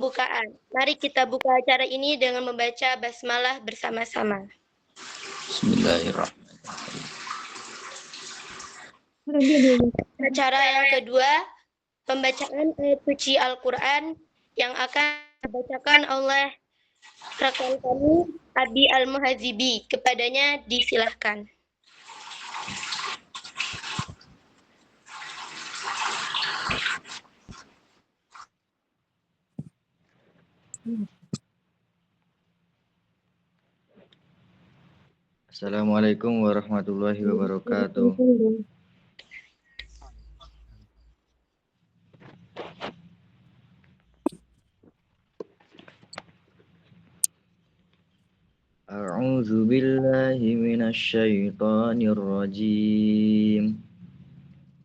Bukaan. Mari kita buka acara ini dengan membaca basmalah bersama-sama. Bismillahirrahmanirrahim. Acara yang kedua, pembacaan ayat suci Al-Quran yang akan dibacakan oleh rekan kami, Abi Al-Muhazibi. Kepadanya disilahkan. Assalamualaikum warahmatullahi wabarakatuh. A'udzu billahi minasyaitonir rajim.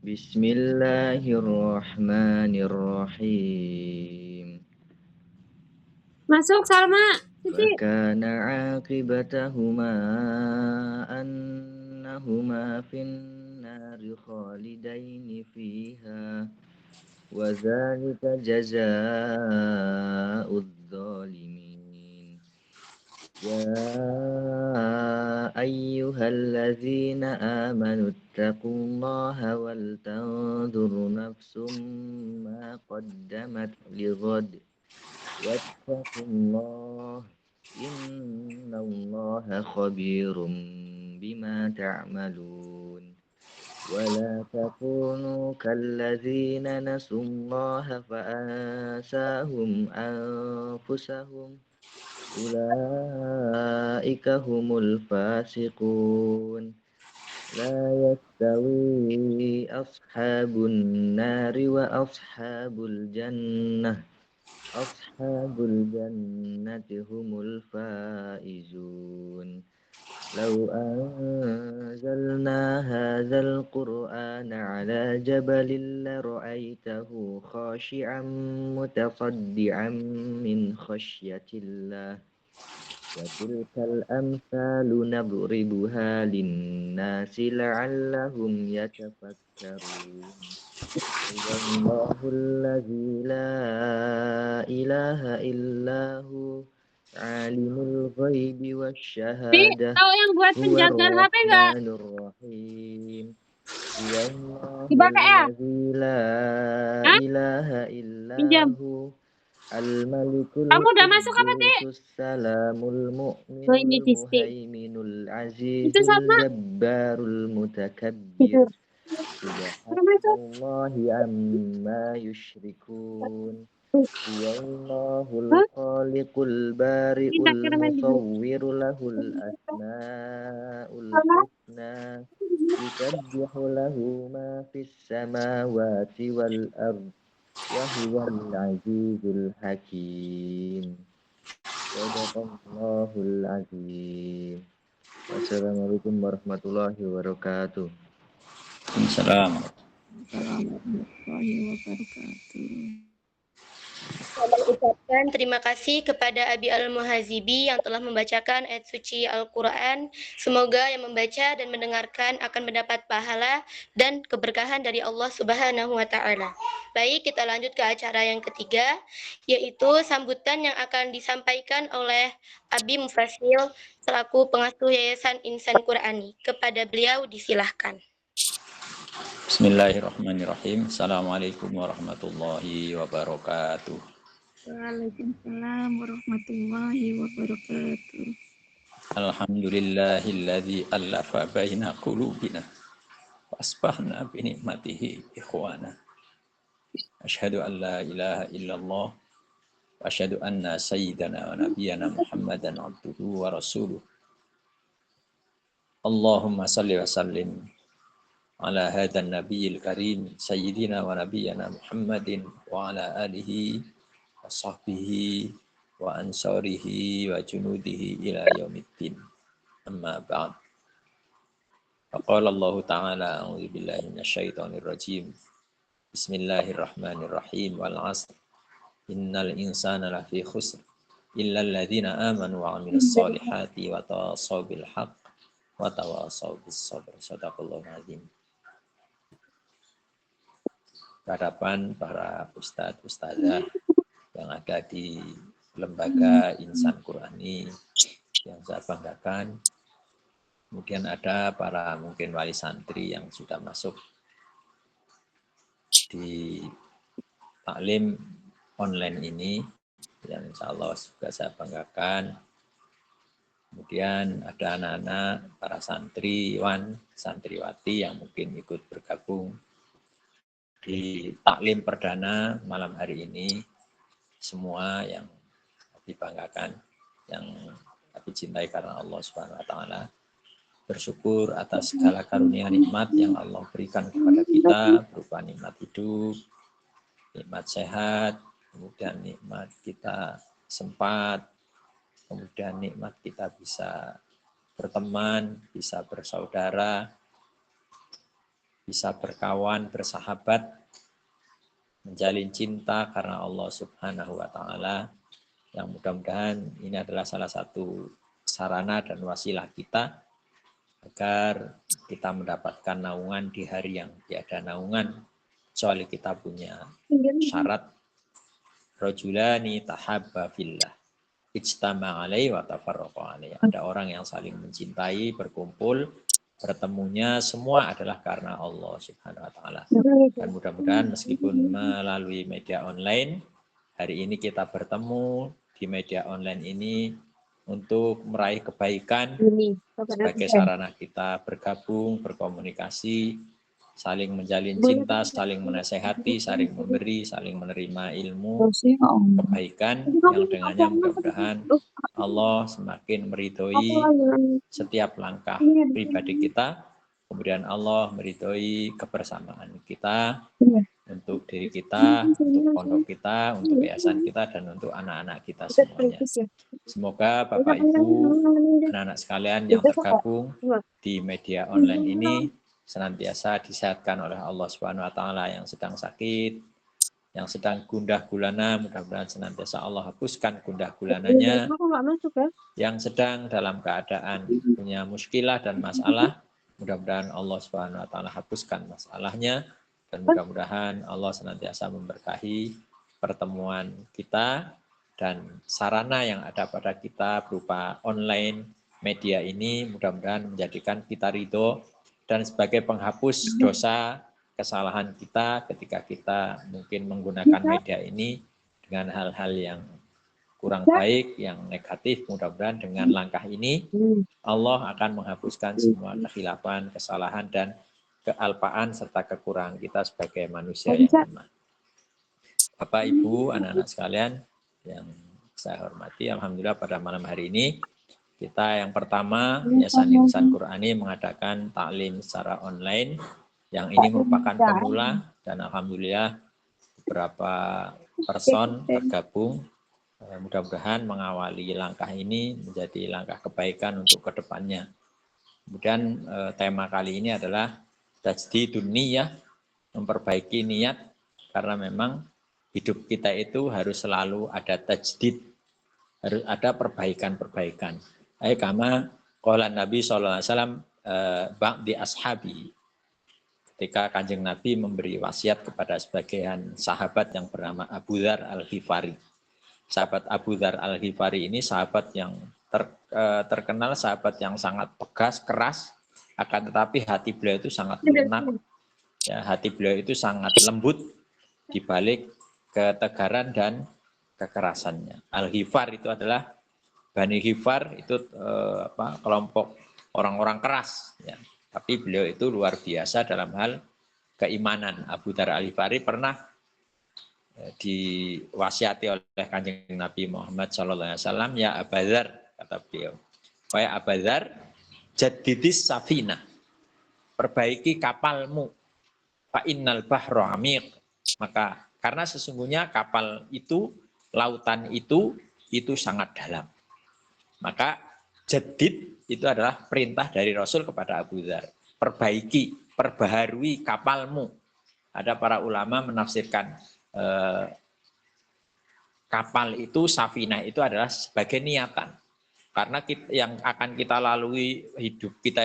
Bismillahirrahmanirrahim. Masuk Salma. Fakana 'aqibatahuma annahuma fin nari khalidaini fiha wa dzalika jazaa'udz dzalimin. Ya ayyuhalladzina amanu taqullaha wal tanzur nafsum ma qaddamat lighad wattaqullaha innallaha khabirum bima ta'malun. ولا تكونوا كالذين نسوا الله فأنساهم أنفسهم أولئك هم الفاسقون لا يستوي أصحاب النار وأصحاب الجنة أصحاب الجنة هم الفائزون لو أنزلنا هذا القرآن على جبل لرأيته خاشعا متصدعا من خشية الله وتلك الأمثال نضربها للناس لعلهم يتفكرون الله الذي لا إله إلا هو عالم الغيب والشهادة Tahu yang buat هو penjaga HP enggak? الرحمن الرحيم هو الله Dipakai ya? الذي لا Hah? إله إلا Pinjam. هو الملك Kamu udah masuk apa, Tik? القدوس السلام المؤمن Oh, ini Disti. المهيمن العزيز Itu sama. الجبار المتكبر Tidur. Udah سبحان masuk. الله عما يشركون هو الله Hah? الخالق البارئ Minta kiriman dulu. المصور له الأسماء Sama. الحسنى يسبح له ما في السماوات والأرض وهو العزيز الحكيم صدق الله العظيم. Wassalamualaikum warahmatullahi wabarakatuh. Assalamualaikum. Warahmatullahi wabarakatuh. Kami ucapkan terima kasih kepada Abi Al-Muhazibi yang telah membacakan ayat suci Al-Quran. Semoga yang membaca dan mendengarkan akan mendapat pahala dan keberkahan dari Allah Subhanahu wa Ta'ala. Baik, kita lanjut ke acara yang ketiga, yaitu sambutan yang akan disampaikan oleh Abi Mufasil selaku pengasuh Yayasan Insan Qurani. Kepada beliau disilahkan. Bismillahirrahmanirrahim. Assalamualaikum warahmatullahi wabarakatuh. Waalaikumsalam warahmatullahi wabarakatuh. Alhamdulillahilladzi allafa baina qulubina fasbahna bi ni'matihi ikhwana. Asyhadu an la ilaha illallah wa asyhadu anna sayyidana wa nabiyyana Muhammadan abduhu wa rasuluh. Allahumma salli wa sallim ala hadan nabiyil karim sayyidina wa nabiyyana Muhammadin wa ala alihi wa sahbihi wa ansarihi wa junudihi ila yaumiddin. Amma ba'd. Faqala Allah Ta'ala a'udzu billahi minasyaitonir rajim. Bismillahirrahmanirrahim wal 'asr. Innal insana lafi khusr illa alladziina aamanu wa 'amilus solihati wa tawassaw bil haqq wa tawassaw bis sabr. Shadaqallahul 'azim. Hadapan para ustadz, ustazah, yang ada di Lembaga Insan Qurani yang saya banggakan. Kemudian ada para mungkin wali santri yang sudah masuk di taklim online ini, yang insya Allah juga saya banggakan. Kemudian ada anak-anak, para santriwan, santriwati yang mungkin ikut bergabung di taklim perdana malam hari ini. Semua yang dibanggakan, yang kami cintai karena Allah Subhanahu wa taala. Bersyukur atas segala karunia nikmat yang Allah berikan kepada kita berupa nikmat hidup, nikmat sehat, kemudian nikmat kita sempat, kemudian nikmat kita bisa berteman, bisa bersaudara, bisa berkawan, bersahabat, menjalin cinta karena Allah Subhanahu wa taala, yang mudah-mudahan ini adalah salah satu sarana dan wasilah kita agar kita mendapatkan naungan di hari yang tiada naungan kecuali kita punya syarat rajulani tahabba fillah ijtama alaihi wa tafarraqa alaihi. Ada orang yang saling mencintai, berkumpul, bertemunya semua adalah karena Allah Subhanahu wa taala. Dan mudah-mudahan meskipun melalui media online, hari ini kita bertemu di media online ini untuk meraih kebaikan sebagai sarana kita bergabung, berkomunikasi, saling menjalin cinta, saling menasehati, saling memberi, saling menerima ilmu, kebaikan yang dengannya mudah-mudahan Allah semakin meridhoi setiap langkah pribadi kita, kemudian Allah meridhoi kebersamaan kita untuk diri kita, untuk pondok kita, untuk yayasan kita, dan untuk anak-anak kita semuanya. Semoga Bapak Ibu, anak-anak sekalian yang tergabung di media online ini senantiasa disehatkan oleh Allah Subhanahu wa taala. Yang sedang sakit, yang sedang gundah gulana, mudah-mudahan senantiasa Allah hapuskan gundah gulananya. Yang sedang dalam keadaan punya muskilah dan masalah, mudah-mudahan Allah Subhanahu wa taala hapuskan masalahnya, dan mudah-mudahan Allah senantiasa memberkahi pertemuan kita dan sarana yang ada pada kita berupa online media ini, mudah-mudahan menjadikan kita ridho dan sebagai penghapus dosa kesalahan kita ketika kita mungkin menggunakan media ini dengan hal-hal yang kurang baik, yang negatif. Mudah-mudahan dengan langkah ini Allah akan menghapuskan semua kekhilafan, kesalahan, dan kealpaan serta kekurangan kita sebagai manusia yang lemah. Bapak, Ibu, anak-anak sekalian yang saya hormati, alhamdulillah pada malam hari ini kita yang pertama Yayasan Insan Qurani mengadakan taklim secara online, yang ini merupakan pemula, dan alhamdulillah beberapa person tergabung. Mudah-mudahan mengawali langkah ini menjadi langkah kebaikan untuk kedepannya. Kemudian tema kali ini adalah tajdidun niyah, memperbaiki niat, karena memang hidup kita itu harus selalu ada tajdid, harus ada perbaikan-perbaikan. Kama qala Nabi sallallahu alaihi wasallam ba'di ashabi, ketika Kanjeng Nabi memberi wasiat kepada sebagian sahabat yang bernama Abu Dzar Al-Ghifari. Sahabat Abu Dzar Al-Ghifari ini sahabat yang terkenal, sahabat yang sangat tegas, keras, akan tetapi hati beliau itu sangat lunak. Ya, hati beliau itu sangat lembut dibalik ketegaran dan kekerasannya. Al-Ghifar itu adalah Bani Ghifar, itu kelompok orang-orang keras. Ya. Tapi beliau itu luar biasa dalam hal keimanan. Abu Dzar Al-Ghifari pernah diwasiati oleh Kanjeng Nabi Muhammad SAW, ya Abu Dzar, kata beliau, wahai Abu Dzar, jaddidis safina, perbaiki kapalmu, fa innal bahra amiq, maka karena sesungguhnya kapal itu, lautan itu sangat dalam. Maka jadid itu adalah perintah dari Rasul kepada Abu Dzar, perbaiki, perbaharui kapalmu. Ada para ulama menafsirkan kapal itu, safinah itu adalah sebagai niatan. Karena yang akan kita lalui hidup kita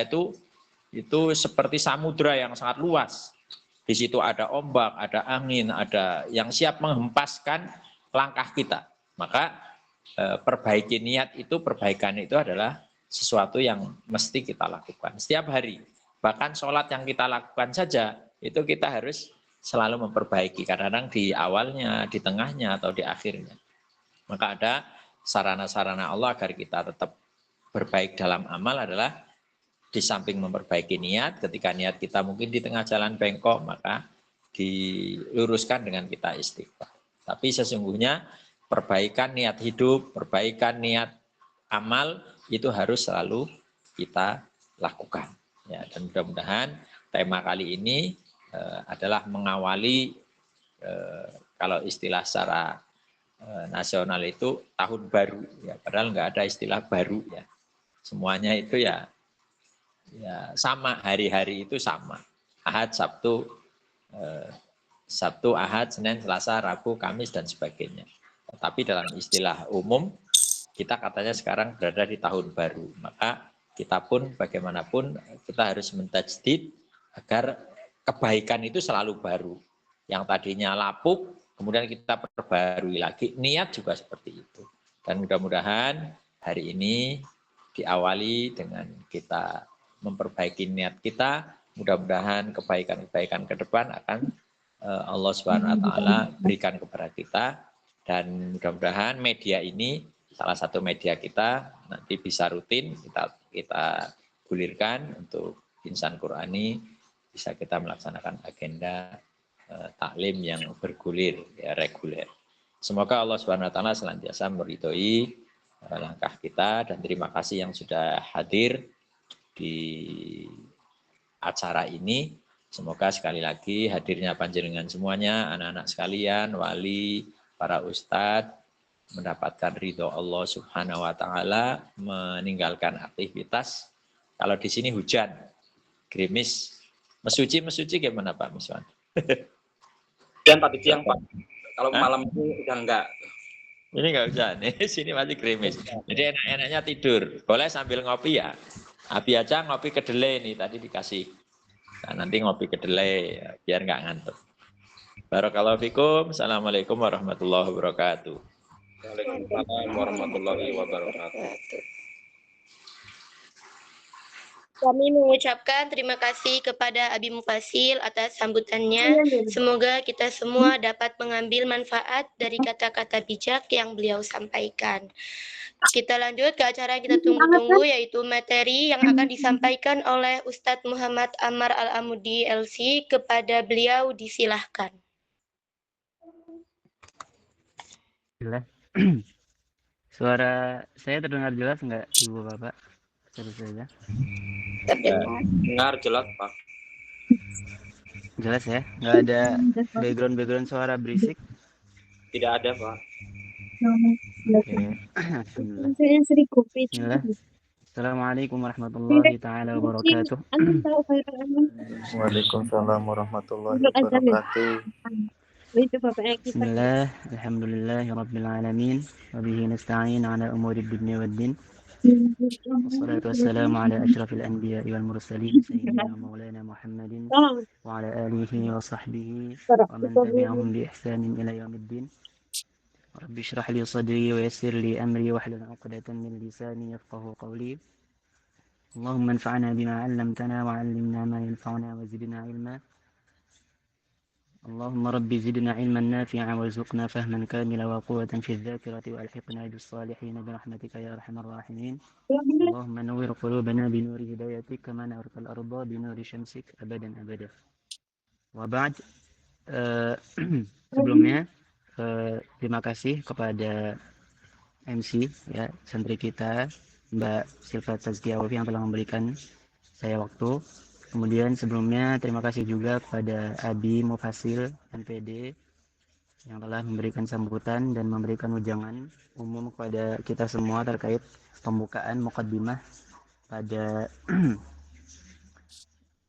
itu seperti samudra yang sangat luas. Di situ ada ombak, ada angin, ada yang siap menghempaskan langkah kita. Maka perbaiki niat itu, perbaikan itu adalah sesuatu yang mesti kita lakukan setiap hari. Bahkan sholat yang kita lakukan saja, itu kita harus selalu memperbaiki. Kadang-kadang di awalnya, di tengahnya, atau di akhirnya. Maka ada sarana-sarana Allah agar kita tetap berbaik dalam amal adalah di samping memperbaiki niat, ketika niat kita mungkin di tengah jalan bengkok, maka diluruskan dengan kita istighfar. Tapi sesungguhnya perbaikan niat hidup, perbaikan niat amal itu harus selalu kita lakukan. Ya, dan mudah-mudahan tema kali ini adalah mengawali kalau istilah secara nasional itu tahun baru. Ya, padahal nggak ada istilah baru ya. Semuanya itu ya sama, hari-hari itu sama. Ahad, Sabtu, Ahad, Senin, Selasa, Rabu, Kamis, dan sebagainya. Tapi dalam istilah umum, kita katanya sekarang berada di tahun baru. Maka kita pun bagaimanapun kita harus mentajdid agar kebaikan itu selalu baru. Yang tadinya lapuk, kemudian kita perbarui lagi. Niat juga seperti itu. Dan mudah-mudahan hari ini diawali dengan kita memperbaiki niat kita, mudah-mudahan kebaikan-kebaikan ke depan akan Allah Subhanahu wa taala berikan kepada kita, dan mudah-mudahan media ini salah satu media kita nanti bisa rutin kita gulirkan untuk Insan Qurani, bisa kita melaksanakan agenda taklim yang bergulir ya, reguler. Semoga Allah Subhanahu wa taala senantiasa meridhoi langkah kita, dan terima kasih yang sudah hadir di acara ini. Semoga sekali lagi hadirnya panjenengan semuanya, anak-anak sekalian, wali, para ustadz, mendapatkan ridho Allah Subhanahu wa taala, meninggalkan aktivitas. Kalau di sini hujan, gerimis, mesuci gimana Pak Miswan? Dan tadi siang Pak, kalau malam itu udah enggak. Ini enggak hujan, di sini masih gerimis. Jadi enak-enaknya tidur, boleh sambil ngopi ya. Abi aja ngopi kedelai nih, tadi dikasih. Nah, nanti ngopi kedelai ya, biar nggak ngantuk. Barakallahu fikum. Assalamualaikum warahmatullahi wabarakatuh. Waalaikumsalam warahmatullahi wabarakatuh. Kami mengucapkan terima kasih kepada Abi Mufasil atas sambutannya. Semoga kita semua dapat mengambil manfaat dari kata-kata bijak yang beliau sampaikan. Kita lanjut ke acara yang kita tunggu-tunggu, yaitu materi yang akan disampaikan oleh Ustadz Muhammad Ammar Al-Amudi LC. Kepada beliau disilahkan. Suara saya terdengar jelas nggak, Ibu Bapak? Suara saya Dengar jelas Pak. jelas ya, nggak ada background suara berisik. Tidak ada Pak. Oke. Bismillah. Assalamualaikum warahmatullahi taala wabarakatuh. Waalaikumsalam warahmatullahi wabarakatuh. Bismillah, alhamdulillahi rabbil alamin, wa bihi nasta'in ala umuri dunya waddin. Wassalatu wassalamu ala asyrafil anbiya wal mursalin sayyidina maulana Muhammadin wa ala alihi wa sahbihi wa man tabi'ahum bi ihsanin ila yaumiddin. Rabbi shrah li sadri wa yassir li amri wahlul 'uqdatam min lisani yafqahu qawli. Allahumma anfa'na bima 'allamtana wa 'allimna ma yanfa'una wa zidna 'ilma. Allahumma rabbi zidna 'ilman nafi'an warzuqna fahman kamila wa quwwatan fi adh-dhakirati wa alhiqna bis salihin bi rahmatika ya arhamar rahimin. Allahumma nawwir qulubana bi nuri hidayatik kama nawwartal arda bi nuri syamsik abadan abada. Wa ba'd, sebelumnya terima kasih kepada MC ya, santri kita Mbak Silva Tazkiyawafi yang telah memberikan saya waktu. Kemudian sebelumnya terima kasih juga kepada Abi Mufasil MPD yang telah memberikan sambutan dan memberikan ujangan umum kepada kita semua terkait pembukaan muqaddimah pada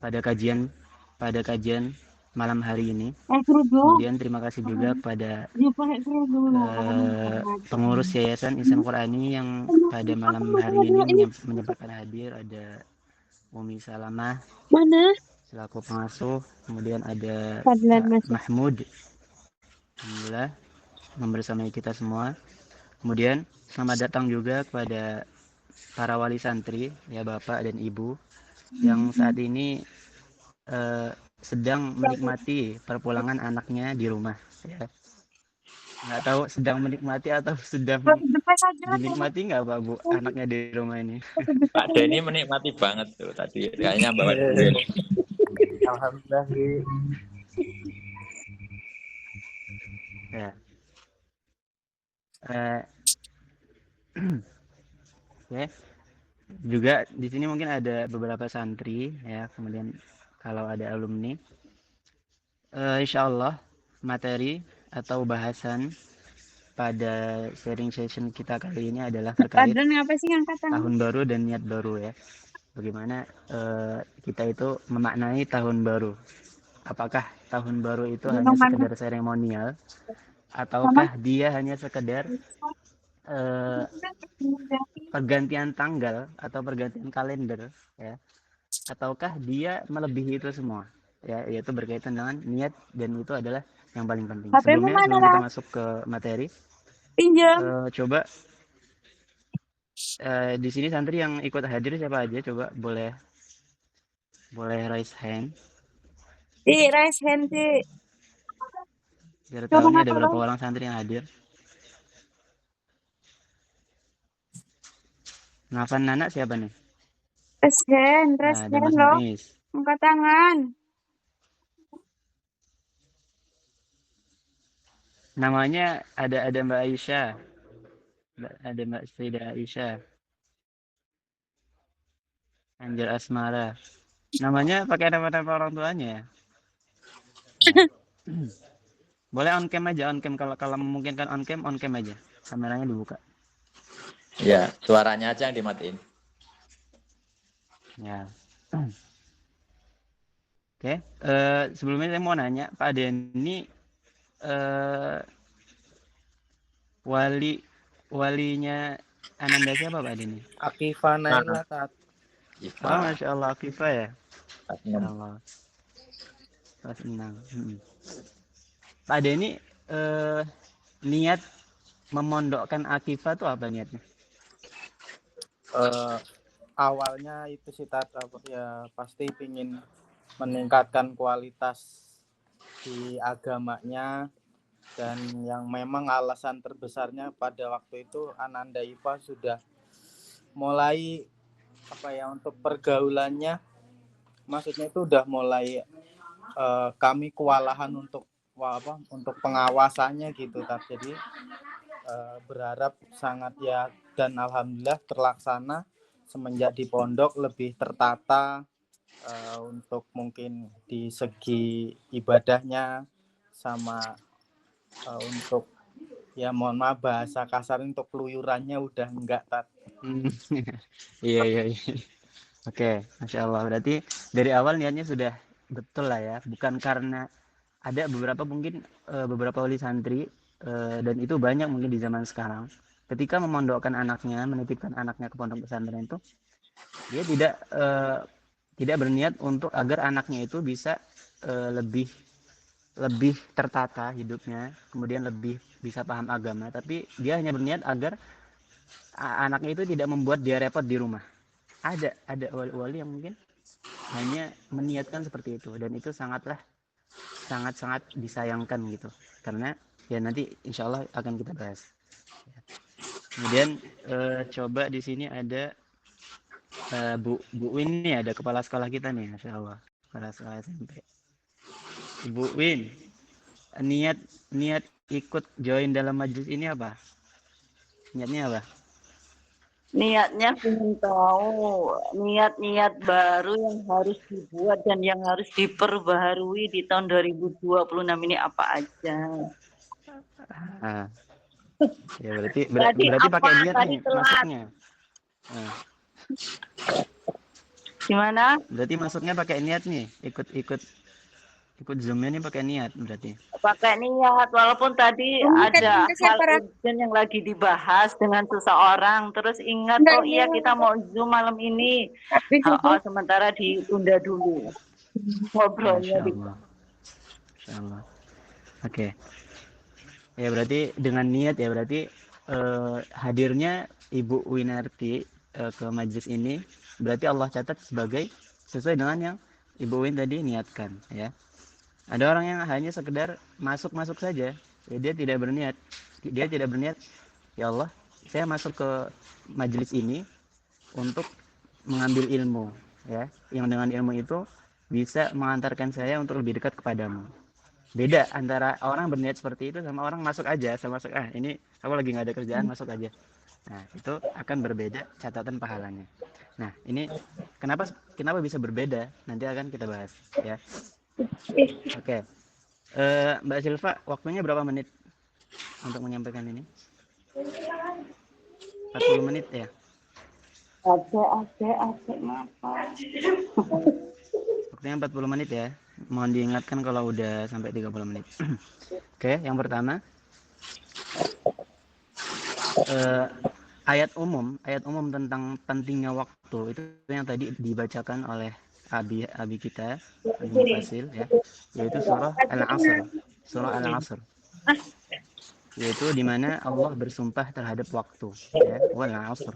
pada kajian malam hari ini. Kemudian terima kasih juga kepada pengurus Yayasan Insan Qurani yang pada malam hari ini menyempatkan hadir. Ada Umi Salamah selaku pengasuh, kemudian ada Mahmud, alhamdulillah, membersamai kita semua. Kemudian selamat datang juga kepada para wali santri, ya Bapak dan Ibu, yang saat ini sedang menikmati perpulangan anaknya di rumah. Ya. Nggak tahu sedang menikmati atau sedang dinikmati nggak Pak Bu anaknya di rumah ini? Pak Denny menikmati banget tuh tadi. Kayaknya bawa duit. Alhamdulillah. Ya. Oke. Juga di sini mungkin ada beberapa santri ya, kemudian kalau ada alumni, insya Allah materi atau bahasan pada sharing session kita kali ini adalah terkait tahun baru dan niat baru ya. Bagaimana kita itu memaknai tahun baru. Apakah tahun baru itu hanya sekedar seremonial, ataukah dia hanya sekedar pergantian tanggal atau pergantian kalender ya, ataukah dia melebihi itu semua ya, yaitu berkaitan dengan niat, dan itu adalah yang paling penting. Sebelum kita masuk ke materi, coba di sini santri yang ikut hadir siapa aja, coba boleh raise hand. Raise hand, Biar tahu nih ada berapa orang santri yang hadir. Nafan Nana siapa nih? Raise hand Ada Mas loh. Muiz. Angkat tangan. Namanya ada Mbak Aisyah. Ada Mbak Sayyidah Aisyah. Anjir Asmara. Namanya pakai nama-nama orang tuanya ya. Boleh on cam aja, on cam, kalau memungkinkan on cam aja. Kameranya dibuka. Ya, suaranya aja yang dimatiin. Ya. Oke, sebelumnya saya mau nanya, Pak Denny, walinya Ananda siapa Pak Denny? Akifah Naila Tat. Oh, Masya Allah, Akifah ya? Masya Allah. Kelas 6. Pak Denny, niat memondokkan Akifah itu apa niatnya? Awalnya itu sih ya pasti ingin meningkatkan kualitas di agamanya, dan yang memang alasan terbesarnya pada waktu itu Ananda IPA sudah mulai untuk pergaulannya, maksudnya itu udah mulai kami kewalahan untuk pengawasannya gitu. Jadi berharap sangat ya, dan alhamdulillah terlaksana semenjak di pondok, lebih tertata untuk mungkin di segi ibadahnya, sama untuk ya mohon maaf bahasa kasar, untuk keluyurannya udah enggak Tat. Iya. Oke, Masya Allah. Berarti dari awal niatnya sudah betul lah ya. Bukan karena ada beberapa wali santri, dan itu banyak mungkin di zaman sekarang. Ketika memondokkan anaknya, menitipkan anaknya ke pondok pesantren itu, dia tidak berniat untuk agar anaknya itu bisa lebih tertata hidupnya, kemudian lebih bisa paham agama, tapi dia hanya berniat agar anaknya itu tidak membuat dia repot di rumah. Ada wali-wali yang mungkin hanya meniatkan seperti itu, dan itu sangat disayangkan gitu, karena ya nanti insya Allah akan kita bahas. Kemudian coba di sini ada Bu Win nih, ada kepala sekolah kita nih, Masya Allah, kepala sekolah SMP. Ibu Win, niat ikut join dalam majelis ini apa? Niatnya apa? Niatnya ingin tahu niat-niat baru yang harus dibuat dan yang harus diperbaharui di tahun 2026 ini apa aja. Ya berarti pakai niat nih masuknya. Gimana? Berarti masuknya pakai niat nih, ikut Zoom ini pakai niat berarti. Pakai niat, walaupun tadi ada hal urgent yang lagi dibahas dengan seseorang, terus ingat oh iya kita mau Zoom malam ini, sementara ditunda dulu ngobrolnya. Masya Allah. Oke. Ya berarti dengan niat ya berarti hadirnya Ibu Winarti ke majelis ini berarti Allah catat sebagai sesuai dengan yang Ibu Win tadi niatkan ya. Ada orang yang hanya sekedar masuk saja, ya, dia tidak berniat, ya Allah, saya masuk ke majelis ini untuk mengambil ilmu, ya, yang dengan ilmu itu bisa mengantarkan saya untuk lebih dekat kepadamu. Beda antara orang berniat seperti itu sama orang masuk aja, ini aku lagi nggak ada kerjaan, masuk aja. Nah, itu akan berbeda catatan pahalanya. Nah, ini kenapa bisa berbeda? Nanti akan kita bahas, ya. Oke. Mbak Silva, waktunya berapa menit untuk menyampaikan ini? 40 menit ya? Waktunya 40 menit ya. Mohon diingatkan kalau udah sampai 30 menit. Oke, yang pertama. Ayat umum tentang pentingnya waktu itu yang tadi dibacakan oleh Abi kita, Abi Mufasil ya, yaitu surah Al-Asr. Yaitu di mana Allah bersumpah terhadap waktu ya, wal 'asr.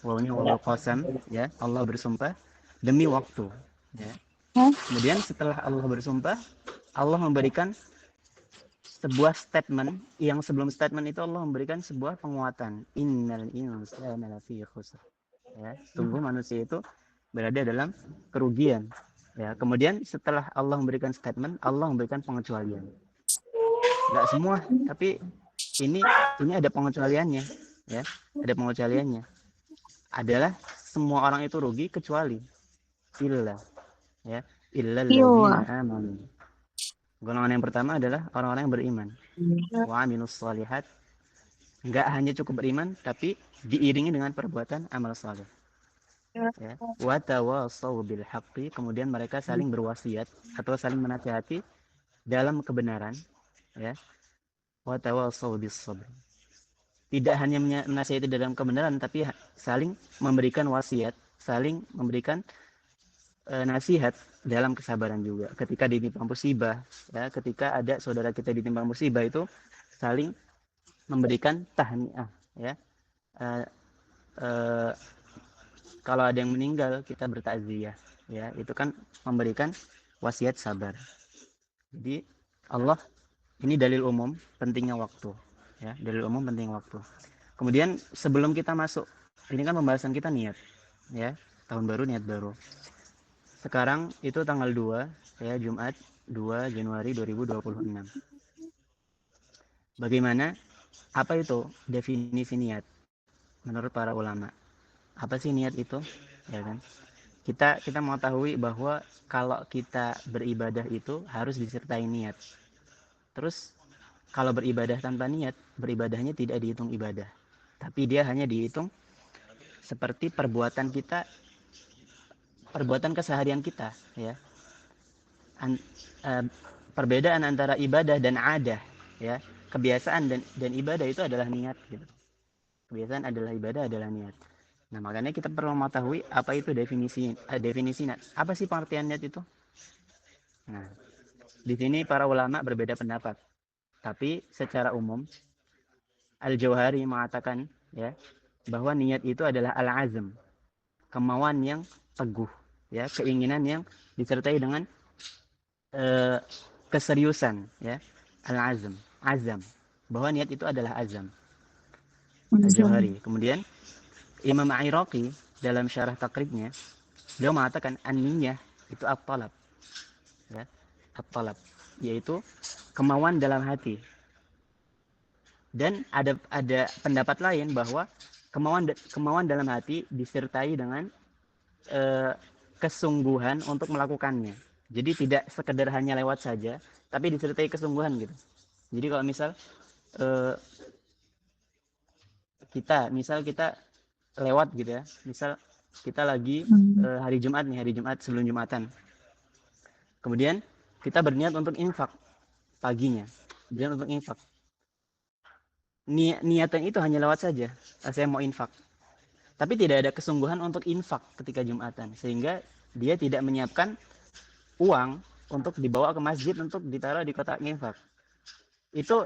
Wawnya wawul qasam ya, Allah bersumpah demi waktu ya. Kemudian setelah Allah bersumpah, Allah memberikan sebuah statement yang sebelum statement itu Allah memberikan sebuah penguatan, innal insana lafi khusr ya, sungguh manusia itu berada dalam kerugian ya. Kemudian setelah Allah memberikan statement, Allah memberikan pengecualian. Enggak semua, tapi ini ada pengecualiannya ya, ada pengecualiannya. Adalah semua orang itu rugi kecuali illa alladzina amanu. Golongan yang pertama adalah orang-orang yang beriman. Wa aminus shalihat. Enggak hanya cukup beriman, tapi diiringi dengan perbuatan amal saleh. Ya. Wa tawassaw bil haqqi, kemudian mereka saling berwasiat atau saling menasihati dalam kebenaran, ya. Wa tawassaw bis sabr. Tidak hanya menasihati dalam kebenaran, tapi saling memberikan wasiat, saling memberikan nasihat dalam kesabaran juga. Ketika ditimpa musibah, ya, ketika ada saudara kita ditimpa musibah itu saling memberikan tahniah, ya. Kalau ada yang meninggal kita bertakziah, ya. Itu kan memberikan wasiat sabar. Jadi Allah ini dalil umum pentingnya waktu, ya. Dalil umum penting waktu. Kemudian sebelum kita masuk, ini kan pembahasan kita niat, ya. Tahun baru, niat baru. Sekarang itu tanggal 2 ya, Jumat 2 Januari 2026. Bagaimana? Apa itu definisi niat menurut para ulama? Apa sih niat itu? Ya kan? Kita mengetahui bahwa kalau kita beribadah itu harus disertai niat. Terus kalau beribadah tanpa niat, beribadahnya tidak dihitung ibadah. Tapi dia hanya dihitung seperti perbuatan kita, perbuatan keseharian kita, ya. Perbedaan antara ibadah dan adah, ya. Kebiasaan dan ibadah itu adalah niat, gitu. Kebiasaan adalah ibadah, adalah niat. Nah, makanya kita perlu mengetahui apa itu definisi niat. Apa sih pengertian niat itu? Nah, di sini para ulama berbeda pendapat. Tapi secara umum Al-Jauhari mengatakan, ya, bahwa niat itu adalah al-azm, kemauan yang teguh, ya, keinginan yang disertai dengan keseriusan, ya, al-azm, azam, bahwa niat itu adalah azam. Al-Jauhari. Kemudian Imam Iraqi dalam syarah takribnya, beliau mengatakan an-niyah itu at-talab, ya, at-talab, yaitu kemauan dalam hati. Dan ada pendapat lain bahwa kemauan dalam hati disertai dengan kesungguhan untuk melakukannya. Jadi tidak sekedar hanya lewat saja, tapi disertai kesungguhan, gitu. Jadi kalau misal kita lewat, gitu ya. Misal kita lagi hari Jumat sebelum Jumatan. Kemudian kita berniat untuk infak paginya. Berniat untuk infak. Niatan itu hanya lewat saja. Saya mau infak. Tapi tidak ada kesungguhan untuk infak ketika Jumatan, sehingga dia tidak menyiapkan uang untuk dibawa ke masjid untuk ditaruh di kotak infak. itu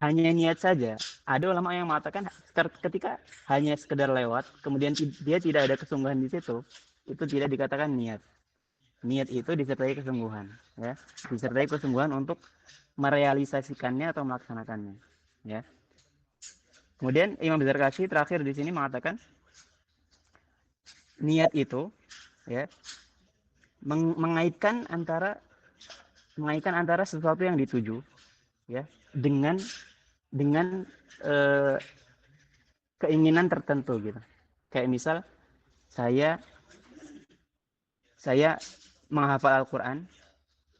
hanya niat saja. Ada ulama yang mengatakan ketika hanya sekedar lewat, kemudian dia tidak ada kesungguhan di situ, itu tidak dikatakan niat. Niat itu disertai kesungguhan, ya, disertai kesungguhan untuk merealisasikannya atau melaksanakannya, ya. Kemudian Imam Zarkashi terakhir di sini mengatakan niat itu, ya, mengaitkan antara sesuatu yang dituju, ya, dengan keinginan tertentu gitu. Kayak misal saya menghafal Al-Quran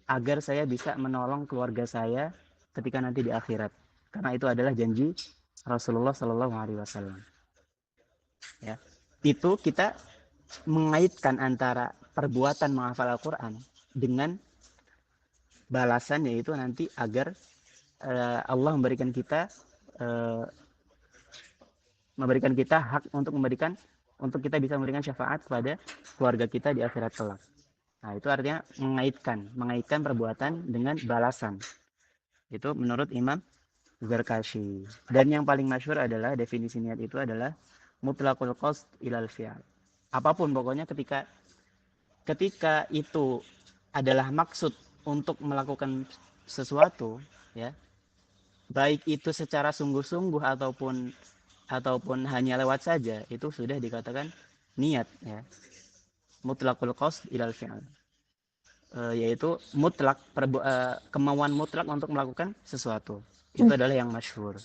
agar saya bisa menolong keluarga saya ketika nanti di akhirat, karena itu adalah janji Rasulullah Shallallahu Alaihi Wasallam. Ya, itu kita mengaitkan antara perbuatan menghafal Al-Quran dengan balasan, yaitu nanti agar Allah memberikan kita hak untuk kita bisa memberikan syafaat kepada keluarga kita di akhirat kelak. Nah, itu artinya mengaitkan perbuatan dengan balasan. Itu menurut Imam Zarkashi. Dan yang paling masyhur adalah definisi niat itu adalah mutlaqul qasd ilal fi'al. Apapun pokoknya ketika itu adalah maksud untuk melakukan sesuatu, ya, baik itu secara sungguh-sungguh ataupun hanya lewat saja, itu sudah dikatakan niat, ya. Mutlaqul qasd ilal fi'al, yaitu mutlak kemauan mutlak untuk melakukan sesuatu. Itu adalah yang masyhur.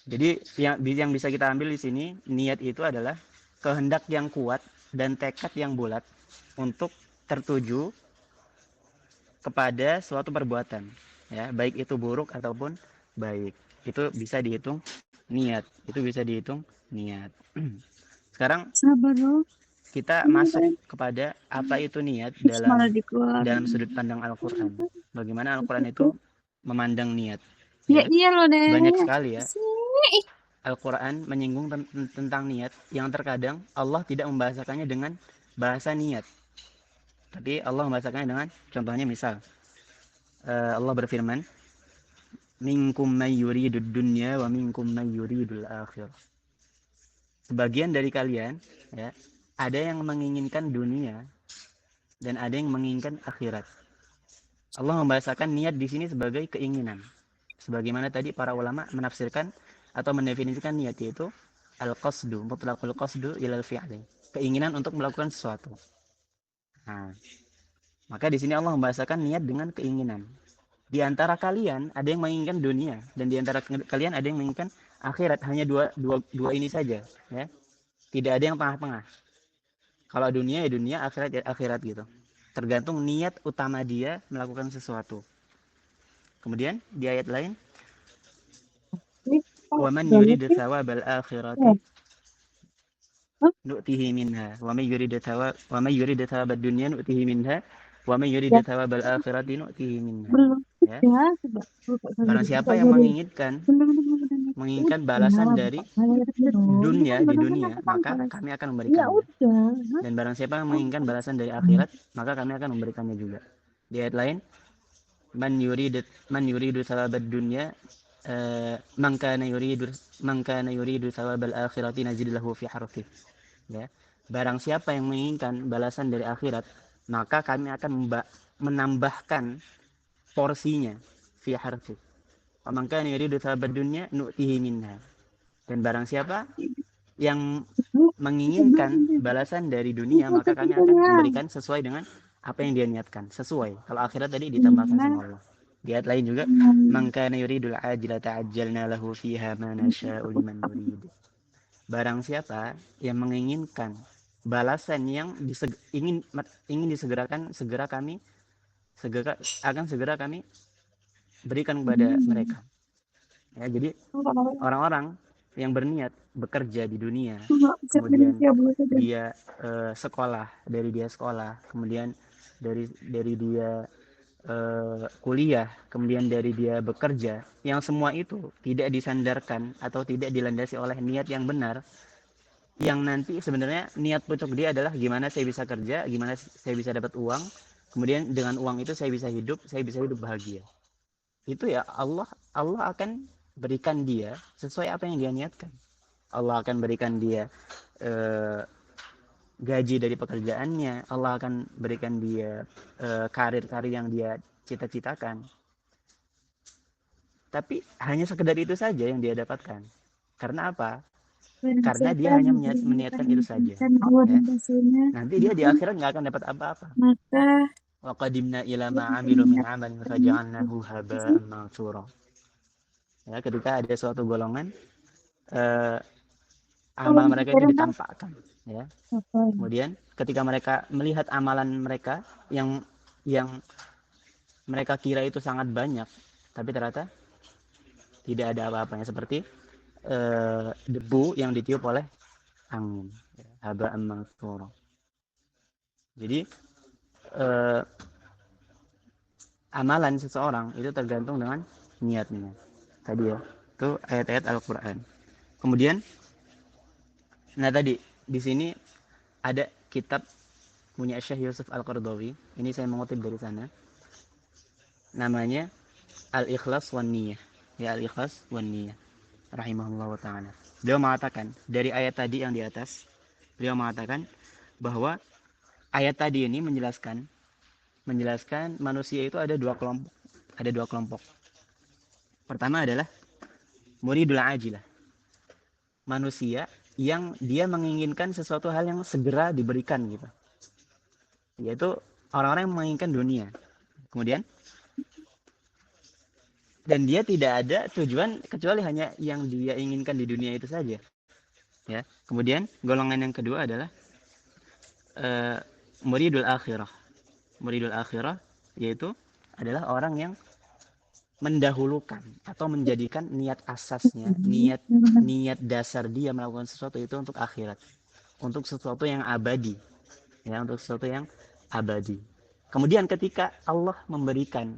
Jadi yang bisa kita ambil di sini, niat itu adalah kehendak yang kuat dan tekad yang bulat untuk tertuju kepada suatu perbuatan, ya, baik itu buruk ataupun baik. Itu bisa dihitung niat. Sekarang kita masuk kepada apa itu niat dalam sudut pandang Al-Quran. Bagaimana Al-Quran itu memandang niat. Ya, banyak sekali, ya, Al-Quran menyinggung tentang niat yang terkadang Allah tidak membahasakannya dengan bahasa niat, tapi Allah membahasakannya dengan, contohnya misal Allah berfirman, minkum may yuridud dunya wa minkum may yuridul akhirah. Sebagian dari kalian, ya, ada yang menginginkan dunia dan ada yang menginginkan akhirat. Allah membahasakan niat di sini sebagai keinginan. Sebagaimana tadi para ulama menafsirkan atau mendefinisikan niat, yaitu al-qasdu, mutlaqul qasdu ilal fi'li, keinginan untuk melakukan sesuatu. Nah, maka di sini Allah membahasakan niat dengan keinginan. Di antara kalian ada yang menginginkan dunia dan di antara kalian ada yang menginginkan akhirat. Hanya dua ini saja, ya. Tidak ada yang tengah-tengah. Kalau dunia ya dunia, akhirat ya akhirat gitu. Tergantung niat utama dia melakukan sesuatu. Kemudian di ayat lain, wa man yuridu thawabal akhirati nu'tihi minha wa man yuridu thawabad dunya nu'tihi minha wa man yuridu thawabal akhirati nu'tihi minha. Ya. Barang siapa yang menginginkan balasan dari dunia di dunia, maka kami akan memberikannya. Dan barang siapa yang menginginkan balasan dari akhirat, maka kami akan memberikannya juga. Di ayat lain, man yuridu thawabad dunya man kana yuridu thawabal akhirati nazid lahu fi harfih. Ya. Barang siapa yang menginginkan balasan dari akhirat, maka kami akan menambahkan porsinya fi harfih. Wa man kana yuridu thawabad dunya nu'tihi minha. Dan barang siapa yang menginginkan balasan dari dunia, maka kami akan memberikan sesuai dengan apa yang dia niatkan, sesuai. Kalau akhirat tadi ditambahkan sama Allah. Di ayat lain juga, man kana yuridul ajilata ajjalna lahu fiha ma nasha'u liman nurid. Barang siapa yang menginginkan balasan yang ingin disegerakan, akan segera kami berikan kepada mereka. Ya, jadi orang-orang yang berniat bekerja di dunia, kemudian dia sekolah, kemudian dari dia kuliah, kemudian dari dia bekerja, yang semua itu tidak disandarkan atau tidak dilandasi oleh niat yang benar, yang nanti sebenarnya niat pucuk dia adalah gimana saya bisa kerja, gimana saya bisa dapat uang, kemudian dengan uang itu saya bisa hidup bahagia. Itu ya Allah akan berikan dia sesuai apa yang dia niatkan. Allah akan berikan dia gaji dari pekerjaannya, Allah akan berikan dia karir-karir yang dia cita-citakan. Tapi hanya sekedar itu saja yang dia dapatkan. Karena apa? Karena dia hanya meniatkan itu saja. Ya. Nanti dia di akhirat nggak akan dapat apa-apa. Maka Wa qadimna ila ma 'amilu min 'amalin faja'alnahu haba'an mansura. Ya, ketika ada suatu golongan amal mereka itu ditampakkan, ya. Kemudian ketika mereka melihat amalan mereka yang mereka kira itu sangat banyak, tapi ternyata tidak ada apa-apanya, seperti debu yang ditiup oleh angin, haba'an mansura. Jadi amalan seseorang itu tergantung dengan niatnya. Tadi ya, itu ayat-ayat Al-Qur'an. Kemudian tadi di sini ada kitab punya Syekh Yusuf Al-Qaradawi. Ini saya mengutip dari sana. Namanya Al-Ikhlas wan Niyah. Ya, Al-Ikhlas wan Niyah rahimahullah ta'ala. Beliau mengatakan dari ayat tadi yang di atas, beliau mengatakan bahwa ayat tadi ini menjelaskan manusia itu ada dua kelompok. Pertama adalah muridul ajilah. Manusia yang dia menginginkan sesuatu hal yang segera diberikan gitu. Yaitu orang-orang yang menginginkan dunia. Kemudian dan dia tidak ada tujuan kecuali hanya yang dia inginkan di dunia itu saja. Ya. Kemudian golongan yang kedua adalah muridul akhirah. Muridul akhirah yaitu adalah orang yang mendahulukan atau menjadikan niat asasnya, niat dasar dia melakukan sesuatu itu untuk akhirat, untuk sesuatu yang abadi, ya, untuk sesuatu yang abadi. Kemudian ketika Allah memberikan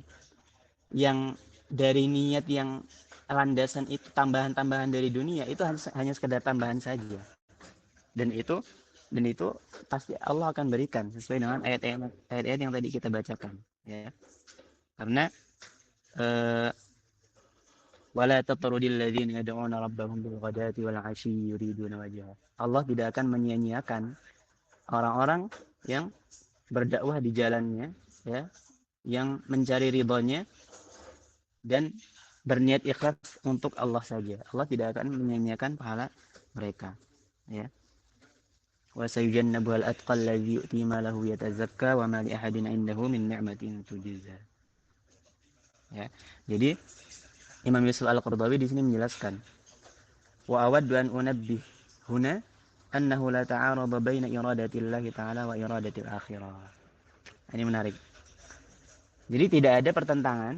yang dari niat yang landasan itu tambahan-tambahan dari dunia, itu hanya sekedar tambahan saja, dan itu pasti Allah akan berikan sesuai dengan ayat-ayat yang tadi kita bacakan, ya. Karena wala tatrudil ladzina yad'una rabbahum bil ghadati wal 'ashyi yuriduna wajha. Allah tidak akan menyia-nyiakan orang-orang yang berdakwah di jalannya, ya, yang mencari ridhonya dan berniat ikhlas untuk Allah saja. Allah tidak akan menyia-nyiakan pahala mereka, ya. Wa sayujannabu al-atqa alladzi yu'ti malahu yatazakka wa ma li ahadin 'indahu min ni'matin tujza. Ya. Jadi Imam Yusuf Al-Qaradawi di sini menjelaskan wa awaddu an unabbih huna annahu la ta'arada baina iradatillahi ta'ala wa iradatil akhirah. Ini menarik. Jadi tidak ada pertentangan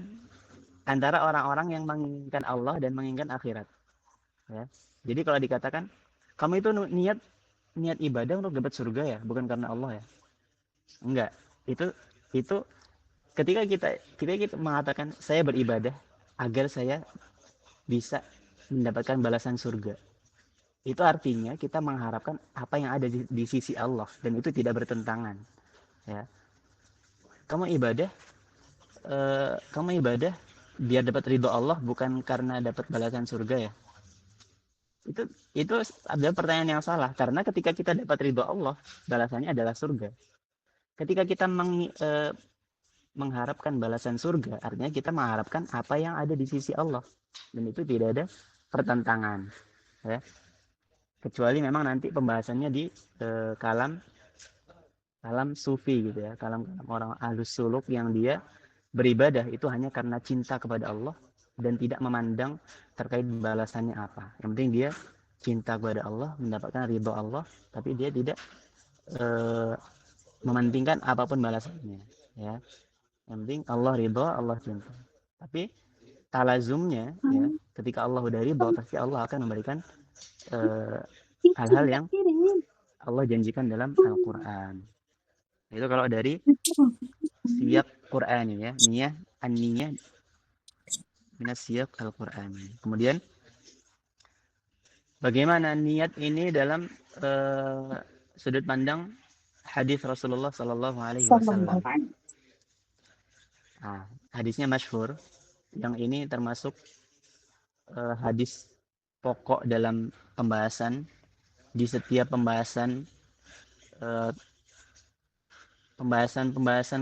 antara orang-orang yang menginginkan Allah dan menginginkan akhirat. Ya. Jadi kalau dikatakan kamu itu niat ibadah untuk dapat surga ya, bukan karena Allah ya. Enggak. Itu ketika kita mengatakan saya beribadah agar saya bisa mendapatkan balasan surga, itu artinya kita mengharapkan apa yang ada di sisi Allah, dan itu tidak bertentangan, ya. Kamu ibadah biar dapat ridho Allah, bukan karena dapat balasan surga ya. Itu adalah pertanyaan yang salah, karena ketika kita dapat ridho Allah, balasannya adalah surga. Ketika kita mengharapkan balasan surga, artinya kita mengharapkan apa yang ada di sisi Allah, dan itu tidak ada pertentangan, ya. Kecuali memang nanti pembahasannya di kalam sufi gitu ya, kalam orang ahlus suluk yang dia beribadah itu hanya karena cinta kepada Allah dan tidak memandang terkait balasannya apa. Yang penting dia cinta kepada Allah, mendapatkan ridho Allah, tapi dia tidak mementingkan apapun balasannya, ya. Yang penting Allah ridho, Allah cinta. Tapi talazumnya, ya, ketika Allah udah ridho, pasti Allah akan memberikan hal-hal yang Allah janjikan dalam Al-Quran. Itu kalau dari siyak Quran, ya, niyah minas siyak Al-Quran. Kemudian bagaimana niat ini dalam sudut pandang hadis Rasulullah Sallallahu Alaihi Wasallam? Nah, hadisnya masyhur. Yang ini termasuk hadis pokok dalam pembahasan di setiap pembahasan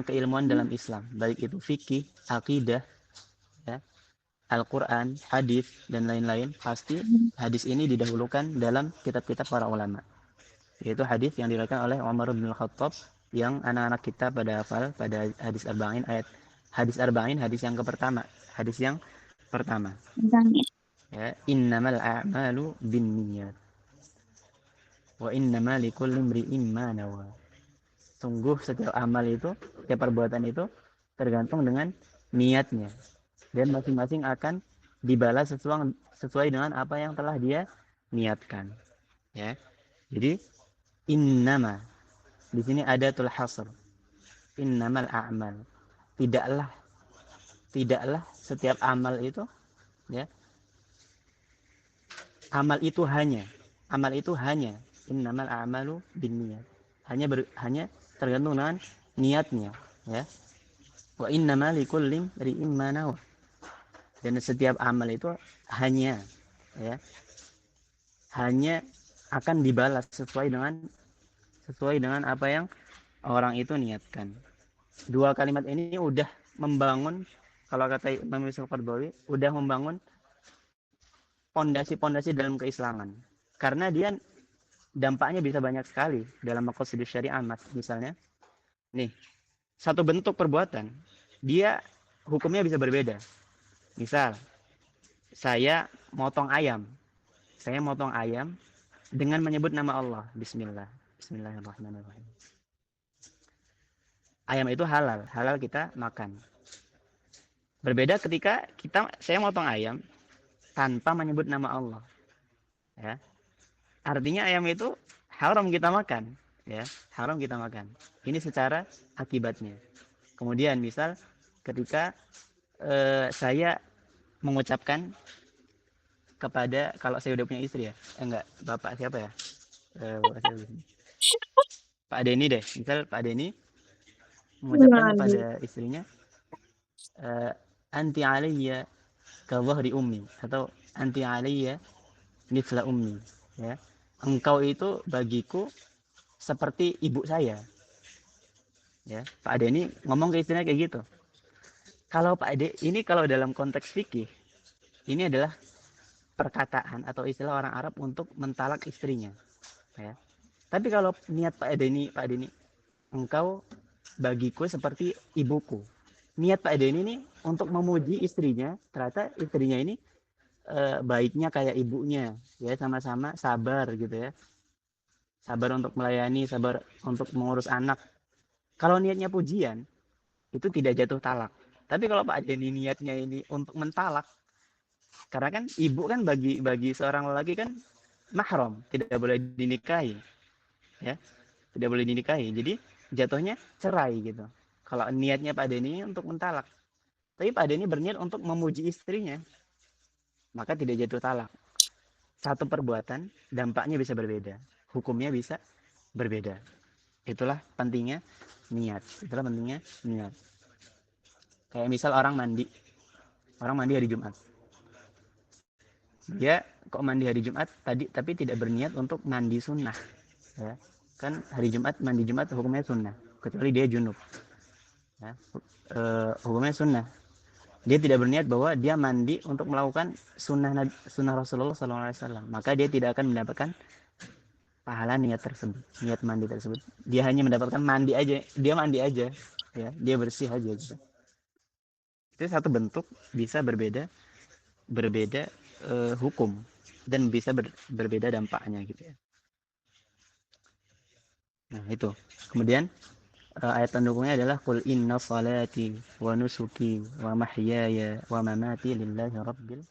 keilmuan dalam Islam, baik itu fikih, akidah, ya, Al-Quran, hadis, dan lain-lain. Pasti hadis ini didahulukan dalam kitab-kitab para ulama, yaitu hadis yang diriwayatkan oleh Umar bin Khattab, yang anak-anak kita pada hafal pada hadis arba'in, hadis arba'in, hadis yang pertama, ya, innamal a'malu binniyat wa innama likulli imri'in ma nawa. Sungguh setiap amal itu, setiap perbuatan itu tergantung dengan niatnya, dan masing-masing akan dibalas sesuai dengan apa yang telah dia niatkan, ya. Jadi innama di sini adatul hasr, innamal a'mal, tidaklah setiap amal itu, ya, amal itu hanya innamal a'malu binniyat, hanya tergantung dengan niatnya, ya. Wa innama likulli imri'in ma nawa, dan setiap amal itu hanya akan dibalas sesuai dengan apa yang orang itu niatkan. Dua kalimat ini udah membangun, kalau kata Imam Al-Qardawi, udah membangun pondasi-pondasi dalam keislaman, karena dia dampaknya bisa banyak sekali dalam maqasidus syariah. Misalnya nih, satu bentuk perbuatan dia hukumnya bisa berbeda. Misal saya motong ayam dengan menyebut nama Allah, bismillahirrahmanirrahim. Ayam itu halal kita makan. Berbeda ketika saya motong ayam tanpa menyebut nama Allah, ya. Artinya ayam itu haram kita makan, ya, haram kita makan. Ini secara akibatnya. Kemudian misal ketika saya mengucapkan kepada, kalau saya udah punya istri, ya, bapak siapa ya, Pak Denny deh, misal Pak Denny mengucapkan kepada istrinya, anti alayya ka dhahri ummi, atau anti alayya mithla ummi, ya, engkau itu bagiku seperti ibu saya, ya. Pak Denny ngomong ke istrinya kayak gitu. Kalau Pak Ade ini, kalau dalam konteks fikih, ini adalah perkataan atau istilah orang Arab untuk mentalak istrinya, ya. Tapi kalau niat Pak Denny, engkau bagiku seperti ibuku. Niat Pak Denny ini untuk memuji istrinya, ternyata istrinya ini baiknya kayak ibunya, ya, sama-sama sabar gitu, ya. Sabar untuk melayani, sabar untuk mengurus anak. Kalau niatnya pujian, itu tidak jatuh talak. Tapi kalau Pak Denny niatnya ini untuk mentalak, karena kan ibu kan bagi seorang lelaki kan mahram, tidak boleh dinikahi, ya, tidak boleh dinikahi. Jadi jatuhnya cerai gitu. Kalau niatnya Pak Denny untuk mentalak, tapi Pak Denny berniat untuk memuji istrinya, maka tidak jatuh talak. Satu perbuatan dampaknya bisa berbeda, hukumnya bisa berbeda. Itulah pentingnya niat. Kayak misal orang mandi hari Jumat. Dia kok mandi hari Jumat tadi, tapi tidak berniat untuk mandi sunnah, ya. Kan hari Jumat, mandi Jumat hukumnya sunnah, kecuali dia junub, ya. Hukumnya sunnah. Dia tidak berniat bahwa dia mandi untuk melakukan sunnah Rasulullah SAW, maka dia tidak akan mendapatkan pahala niat mandi tersebut. Dia hanya mendapatkan mandi aja, ya, dia bersih aja gitu. Itu satu bentuk bisa berbeda hukum, dan bisa berbeda dampaknya gitu, ya. Nah itu. Kemudian ayat pendukungnya adalah qul inna salati wa nusuki wa mahyaya wa mamati lillahi rabbil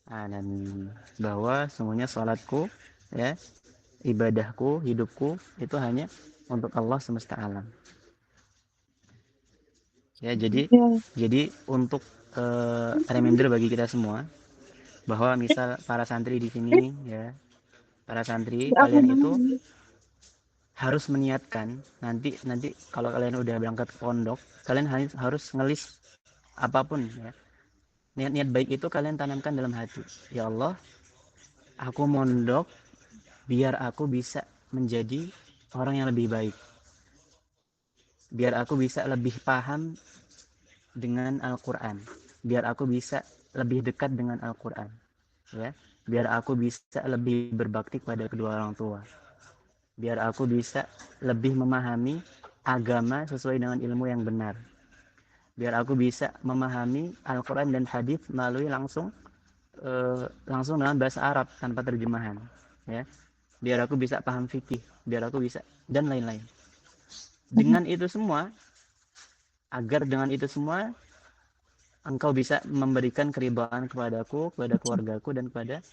alamin, bahwa semuanya salatku, ya, ibadahku, hidupku itu hanya untuk Allah semesta alam, ya. Jadi untuk reminder bagi kita semua, bahwa misal para santri di sini, ya, para santri, kalian itu harus meniatkan nanti kalau kalian udah berangkat ke pondok, kalian harus ngelis apapun ya. Niat-niat baik itu kalian tanamkan dalam hati. Ya Allah, aku mondok biar aku bisa menjadi orang yang lebih baik. Biar aku bisa lebih paham dengan Al-Quran. Biar aku bisa lebih dekat dengan Al-Quran. Ya. Biar aku bisa lebih berbakti kepada kedua orang tua. Biar aku bisa lebih memahami agama sesuai dengan ilmu yang benar. Biar aku bisa memahami Al-Quran dan hadis melalui langsung dengan bahasa Arab tanpa terjemahan. Ya. Biar aku bisa paham fikih. Biar aku bisa dan lain-lain. Dengan itu semua, agar dengan itu semua engkau bisa memberikan keridhaan kepadaku, kepada keluargaku, dan kepada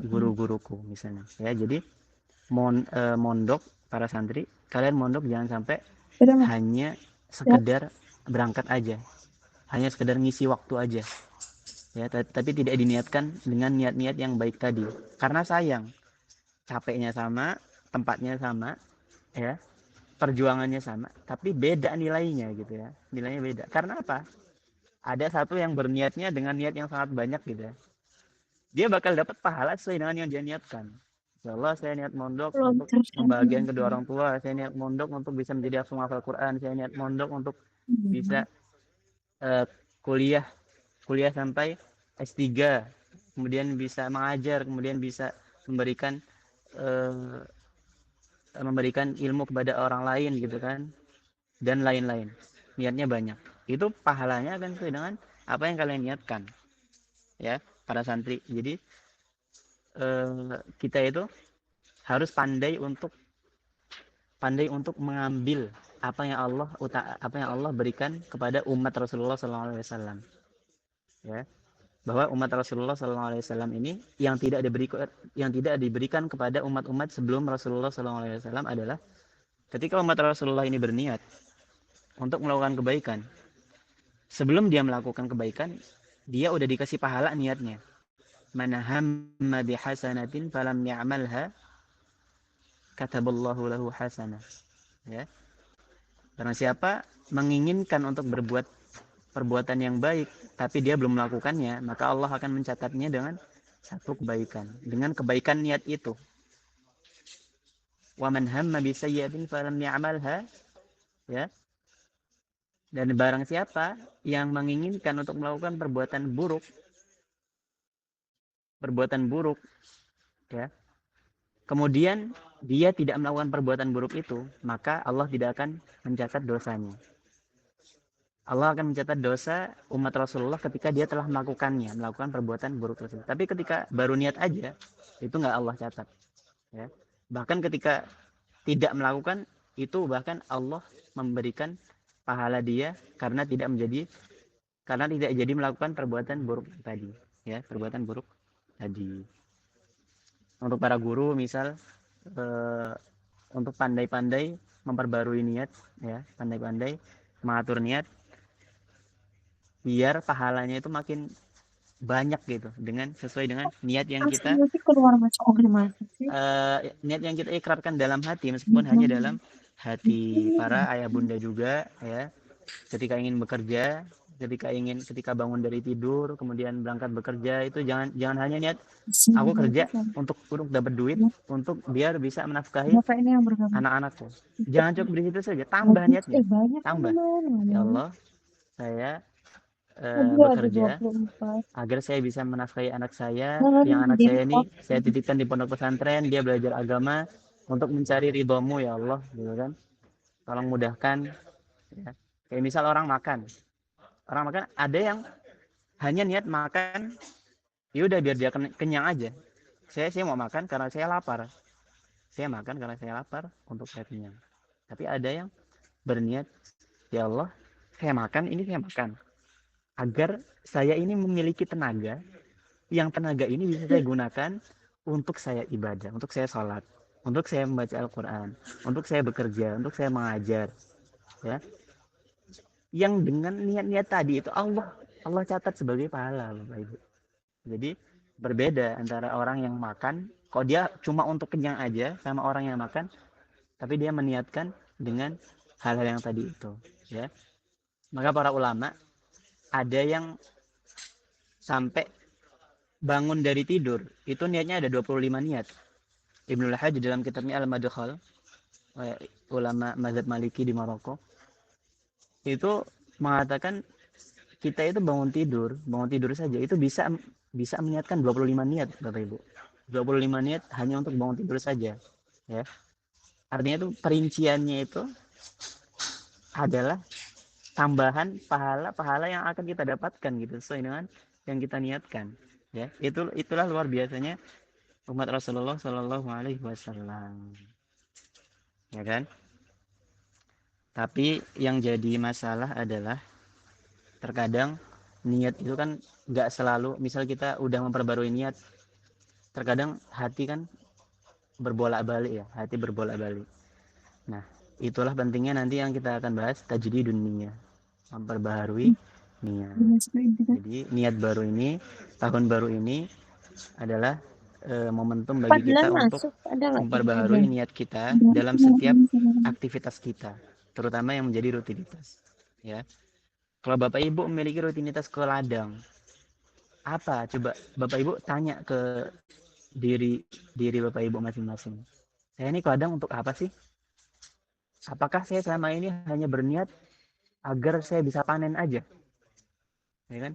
guru-guruku misalnya. Ya, jadi mondok para santri, kalian mondok jangan sampai hanya sekedar berangkat aja, hanya sekedar ngisi waktu aja. Ya, tapi tidak diniatkan dengan niat-niat yang baik tadi. Karena sayang, capeknya sama, tempatnya sama, ya. Perjuangannya sama, tapi beda nilainya gitu ya. Nilainya beda. Karena apa? Ada satu yang berniatnya dengan niat yang sangat banyak gitu ya. Dia bakal dapat pahala sesuai dengan yang dia niatkan. Ya Allah, saya niat mondok untuk membahagiakan kedua orang tua. Saya niat mondok untuk bisa menjadi hafal Quran. Saya niat mondok untuk bisa kuliah sampai S3. Kemudian bisa mengajar, kemudian bisa memberikan ilmu kepada orang lain gitu kan, dan lain-lain. Niatnya banyak, itu pahalanya akan sesuai dengan apa yang kalian niatkan ya para santri. Jadi kita itu harus pandai untuk mengambil apa yang Allah berikan kepada umat Rasulullah SAW ya, bahwa umat Rasulullah SAW ini yang tidak diberikan kepada umat-umat sebelum Rasulullah SAW adalah ketika umat Rasulullah ini berniat untuk melakukan kebaikan, sebelum dia melakukan kebaikan, dia udah dikasih pahala niatnya. Man hamma bihasanatin falam ya'malha kataballahu lahu hasanah. Ya. Karena siapa menginginkan untuk berbuat perbuatan yang baik tapi dia belum melakukannya, maka Allah akan mencatatnya dengan satu kebaikan, dengan kebaikan niat itu. Wa man hamma bisayyi'atin falam ya'malha, ya. Dan barang siapa yang menginginkan untuk melakukan perbuatan buruk ya, kemudian dia tidak melakukan perbuatan buruk itu, maka Allah tidak akan mencatat dosanya. Allah akan mencatat dosa umat Rasulullah ketika dia telah melakukan perbuatan buruk tersebut. Tapi ketika baru niat aja, itu nggak Allah catat. Ya. Bahkan ketika tidak melakukan itu, bahkan Allah memberikan pahala dia karena tidak jadi melakukan perbuatan buruk tadi. Ya, perbuatan buruk tadi. Untuk para guru misal untuk pandai-pandai memperbarui niat, ya, pandai-pandai mengatur niat biar pahalanya itu makin banyak gitu, sesuai dengan niat yang kita niat yang kita ikrarkan dalam hati, meskipun hanya dalam hati. Para ayah bunda juga ya, ketika ingin bekerja, ketika bangun dari tidur kemudian berangkat bekerja, itu jangan hanya niat aku kerja untuk dapat duit, untuk biar bisa menafkahi anak-anakku. Jangan cukup di situ saja, tambah niatnya, tambah. Ya Allah, saya bekerja agar saya bisa menafkahi anak saya, yang anak saya ini saya titipkan di pondok pesantren, dia belajar agama untuk mencari ridhomu ya Allah, gitu kan. Tolong mudahkan ya. Kayak misal orang makan, ada yang hanya niat makan, ya udah biar dia kenyang aja. Saya mau makan karena saya lapar. Saya makan karena saya lapar untuk saya kenyang. Tapi ada yang berniat, ya Allah, saya makan agar saya ini memiliki tenaga, yang tenaga ini bisa saya gunakan untuk saya ibadah, untuk saya sholat, untuk saya membaca Al-Quran, untuk saya bekerja, untuk saya mengajar, ya. Yang dengan niat-niat tadi itu Allah catat sebagai pahala, Bapak Ibu. Jadi berbeda antara orang yang makan, kok dia cuma untuk kenyang aja, sama orang yang makan, tapi dia meniatkan dengan hal-hal yang tadi itu, ya. Maka para ulama ada yang sampai bangun dari tidur itu niatnya ada 25 niat. Ibnul Hajj dalam kitabnya Al-Madkhal, ulama mazhab Maliki di Maroko, itu mengatakan kita itu bangun tidur saja itu bisa meniatkan 25 niat, Bapak Ibu. 25 niat hanya untuk bangun tidur saja, ya. Artinya itu perinciannya itu adalah tambahan pahala yang akan kita dapatkan gitu sesuai dengan yang kita niatkan, ya. Itulah luar biasanya umat Rasulullah Shallallahu Alaihi Wasallam, ya kan? Tapi yang jadi masalah adalah terkadang niat itu kan nggak selalu, misal kita udah memperbarui niat, terkadang hati kan berbolak-balik ya, hati berbolak-balik. Nah, itulah pentingnya nanti yang kita akan bahas, tajdidun niyah, memperbaharui niat. Jadi niat baru ini, tahun baru ini adalah momentum bagi kita untuk memperbaharui niat kita dalam setiap aktivitas kita, terutama yang menjadi rutinitas, ya. Kalau Bapak Ibu memiliki rutinitas ke ladang, apa? Coba Bapak Ibu tanya ke diri Bapak Ibu masing-masing. Saya ini ke ladang untuk apa sih? Apakah saya selama ini hanya berniat agar saya bisa panen aja? Ya kan?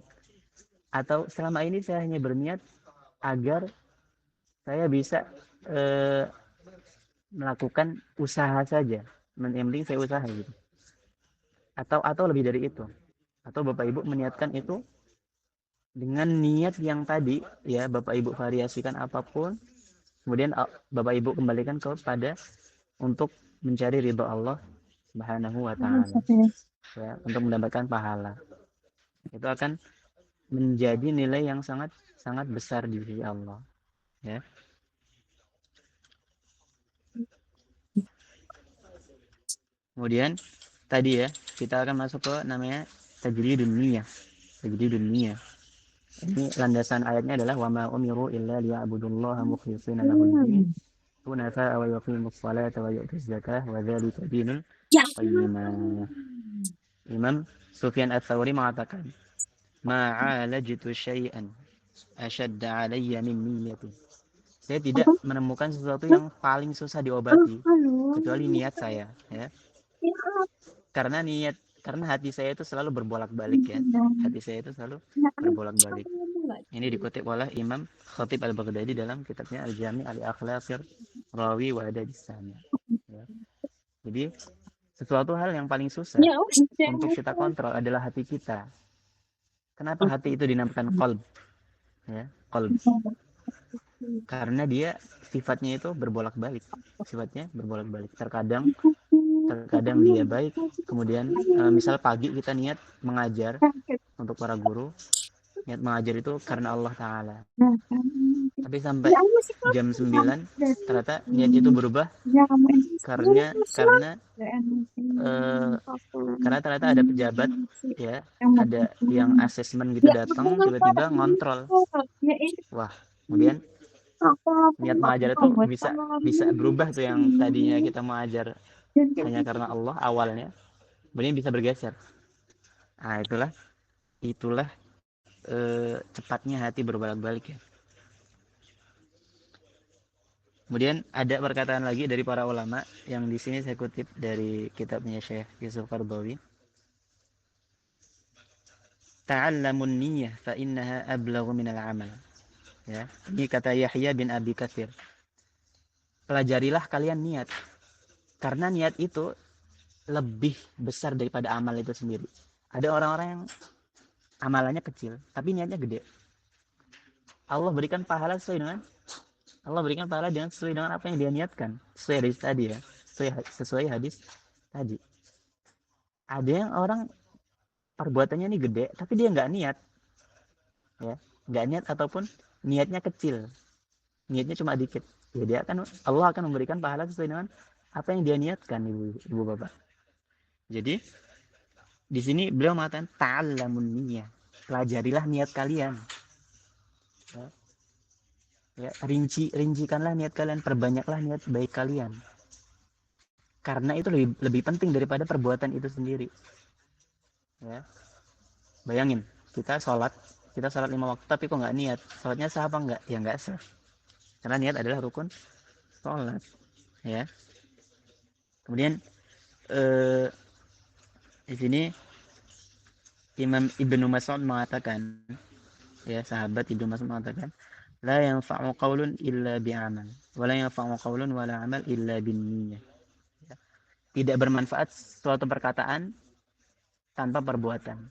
Atau selama ini saya hanya berniat agar saya bisa melakukan usaha saja. Yang penting saya usaha gitu. Atau lebih dari itu. Atau Bapak Ibu meniatkan itu dengan niat yang tadi, ya, Bapak Ibu variasikan apapun, kemudian Bapak Ibu kembalikan kepada untuk mencari ridho Allah Subhanahu wa Ta'ala, ya, untuk mendapatkan pahala. Itu akan menjadi nilai yang sangat sangat besar di sisi Allah, ya. Kemudian tadi ya, kita akan masuk ke namanya tajdidun niyah. Tajdidun niyah. Ini landasan ayatnya adalah wa ma umiru illa liya'budullaha mukhlishina lahud-din hunafa wa yuqimus salata wa yu'tuz zakah wa dzalika dinul qayyimah. Imam Sufyan Ats-Tsauri mengatakan, ma'alajtu syai'an ashadda 'alayya min niyyati. Saya tidak menemukan sesuatu yang paling susah diobati kecuali niat saya, ya. Karena hati saya itu selalu berbolak-balik, ya. Hati saya itu selalu berbolak-balik. Ini dikutip oleh Imam Khatib Al-Baghdadi dalam kitabnya Al-Jami' Al-Akhlaqir Rawi wa Adabis Sami', ya. Jadi sesuatu hal yang paling susah untuk kita kontrol adalah hati kita. Kenapa hati itu dinamakan qalb? Ya, qalb. Karena dia sifatnya itu berbolak-balik. Terkadang dia baik, kemudian misal pagi kita niat mengajar untuk para guru, niat mengajar itu karena Allah Ta'ala, tapi sampai jam 9 ternyata niat itu berubah karena ternyata ada pejabat, ya, ada yang asesmen gitu datang, tiba-tiba ngontrol. Wah, kemudian niat mengajar itu bisa berubah tuh, yang tadinya kita mengajar hanya karena Allah awalnya, kemudian bisa bergeser. Nah, itulah cepatnya hati berbolak-balik, ya. Kemudian ada perkataan lagi dari para ulama yang di sini saya kutip dari kitabnya Syekh Yusuf Qaradawi. Ta'allamun niyyah fa innaha ablaghu minal amal. Ya, ini kata Yahya bin Abi Katsir. Pelajarilah kalian niat, karena niat itu lebih besar daripada amal itu sendiri. Ada orang-orang yang amalannya kecil tapi niatnya gede. Allah berikan pahala sesuai dengan apa yang dia niatkan, sesuai hadis tadi, ya, sesuai hadis tadi. Ada yang orang perbuatannya ini gede tapi dia nggak niat, ya, nggak niat ataupun niatnya kecil, niatnya cuma dikit, ya, Allah akan memberikan pahala sesuai dengan apa yang dia niatkan, ibu bapak. Jadi di sini beliau mengatakan ta'allamun niyyah, pelajarilah niat kalian, ya, rincikanlah niat kalian, perbanyaklah niat baik kalian, karena itu lebih penting daripada perbuatan itu sendiri, Ya, bayangin kita sholat 5 waktu tapi kok nggak niat, sholatnya sah apa nggak? Ya nggak sah, karena niat adalah rukun sholat. Ya, kemudian di sini Imam Ibnu Mas'ud mengatakan, ya, sahabat Ibnu Mas'ud mengatakan, la yanfa'u qaulun illa bi'amal wa la yanfa'u qaulun wa la amal illa binniyah. Ya. Tidak bermanfaat suatu perkataan tanpa perbuatan.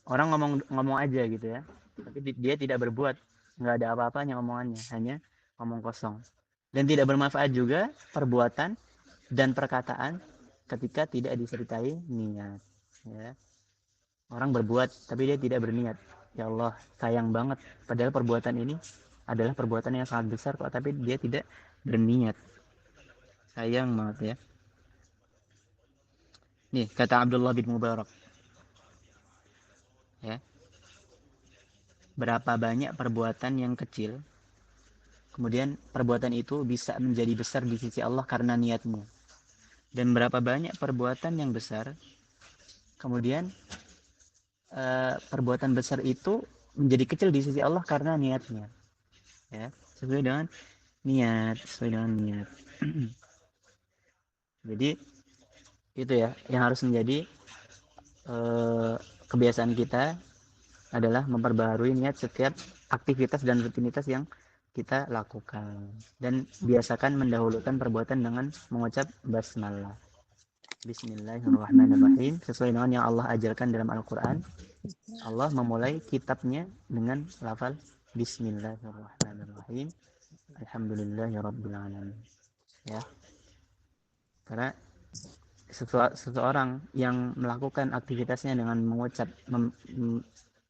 Orang ngomong aja gitu ya, tapi dia tidak berbuat, nggak ada apa-apanya omongannya, hanya ngomong kosong. Dan tidak bermanfaat juga perbuatan dan perkataan ketika tidak disertai niat. Ya. Orang berbuat tapi dia tidak berniat. Ya Allah, sayang banget. Padahal perbuatan ini adalah perbuatan yang sangat besar kok, tapi dia tidak berniat. Sayang banget ya. Nih, kata Abdullah bin Mubarak. Ya. Berapa banyak perbuatan yang kecil, kemudian perbuatan itu bisa menjadi besar di sisi Allah karena niatmu. Dan berapa banyak perbuatan yang besar, kemudian perbuatan besar itu menjadi kecil di sisi Allah karena niatnya. Ya, sesuai dengan niat. Jadi itu ya yang harus menjadi kebiasaan kita, adalah memperbaharui niat setiap aktivitas dan rutinitas yang kita lakukan, dan biasakan mendahulukan perbuatan dengan mengucap basmalah. Bismillahirrahmanirrahim, sesuai dengan yang Allah ajarkan dalam Al-Quran. Allah memulai kitabnya dengan lafal Bismillahirrahmanirrahim, Alhamdulillahirrabbilalamin. Ya, karena seseorang yang melakukan aktivitasnya dengan mengucap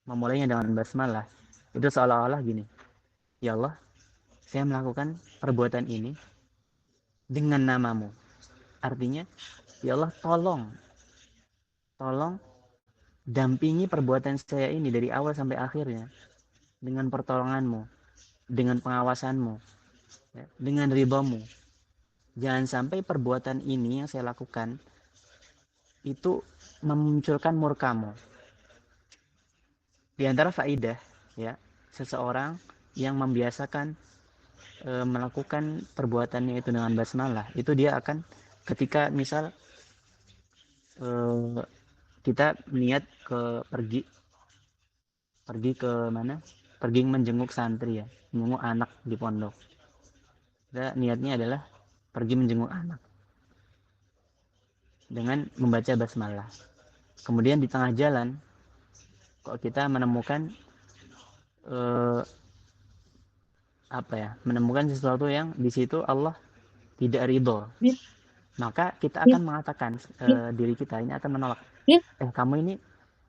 memulainya dengan basmalah, itu seolah-olah gini, ya Allah, saya melakukan perbuatan ini dengan namamu. Artinya, ya Allah, tolong dampingi perbuatan saya ini dari awal sampai akhirnya dengan pertolonganmu, dengan pengawasanmu, ya, dengan ridhamu. Jangan sampai perbuatan ini yang saya lakukan itu memunculkan murkamu. Di antara faidah, ya, seseorang yang membiasakan melakukan perbuatannya itu dengan basmalah, itu dia akan, ketika misal kita niat pergi ke mana, pergi menjenguk santri, ya, menjenguk anak di pondok, kita niatnya adalah pergi menjenguk anak dengan membaca basmalah. Kemudian di tengah jalan kok kita menemukan menemukan sesuatu yang di situ Allah tidak ridho, maka kita akan mengatakan, diri kita ini akan menolak, kamu ini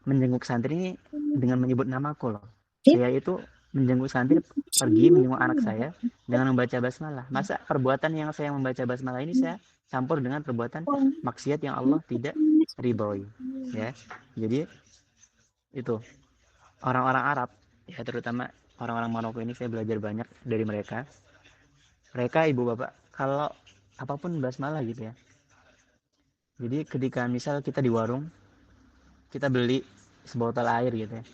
menjenguk santri ini dengan menyebut namaku loh, saya itu menjenguk santri, pergi menjenguk anak saya dengan membaca basmalah. Masa perbuatan yang saya membaca basmalah ini saya campur dengan perbuatan maksiat yang Allah tidak ridhoi, ya. Jadi itu orang-orang Arab, ya, terutama orang-orang Maroko ini, saya belajar banyak dari mereka. Ibu bapak, kalau apapun basmalah gitu ya. Jadi ketika misal kita di warung, kita beli sebotol air gitu ya,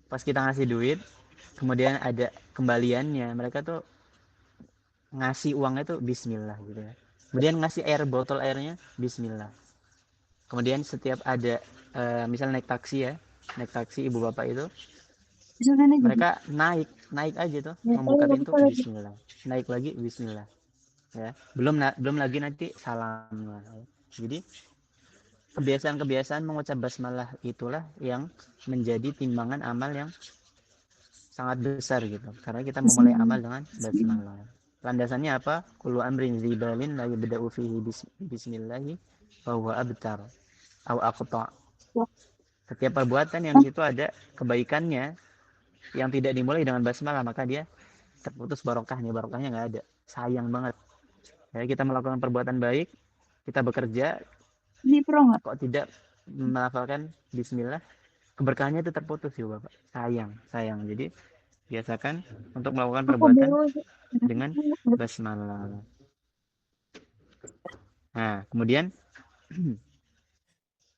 pas kita ngasih duit, kemudian ada kembaliannya, mereka tuh ngasih uangnya tuh bismillah gitu ya. Kemudian ngasih botol airnya bismillah. Kemudian setiap ada misal naik taksi ibu bapak itu, mereka naik aja tuh, membuka pintu bismillah, naik lagi bismillah, ya, belum lagi nanti salam. Jadi kebiasaan mengucap basmalah itulah yang menjadi timbangan amal yang sangat besar gitu, karena kita memulai amal dengan basmalah. Landasannya apa? Kullu amrin zibalin la yabda'u fihi bismillahi fa huwa abtar au aqta. Setiap perbuatan yang di situ ada kebaikannya yang tidak dimulai dengan basmalah, maka dia terputus barokahnya nggak ada. Sayang banget. Ya, kita melakukan perbuatan baik, kita bekerja, kok tidak melafalkan bismillah, keberkahannya itu terputus ya Bapak. Sayang. Jadi biasakan untuk melakukan perbuatan dengan basmalah. Nah, kemudian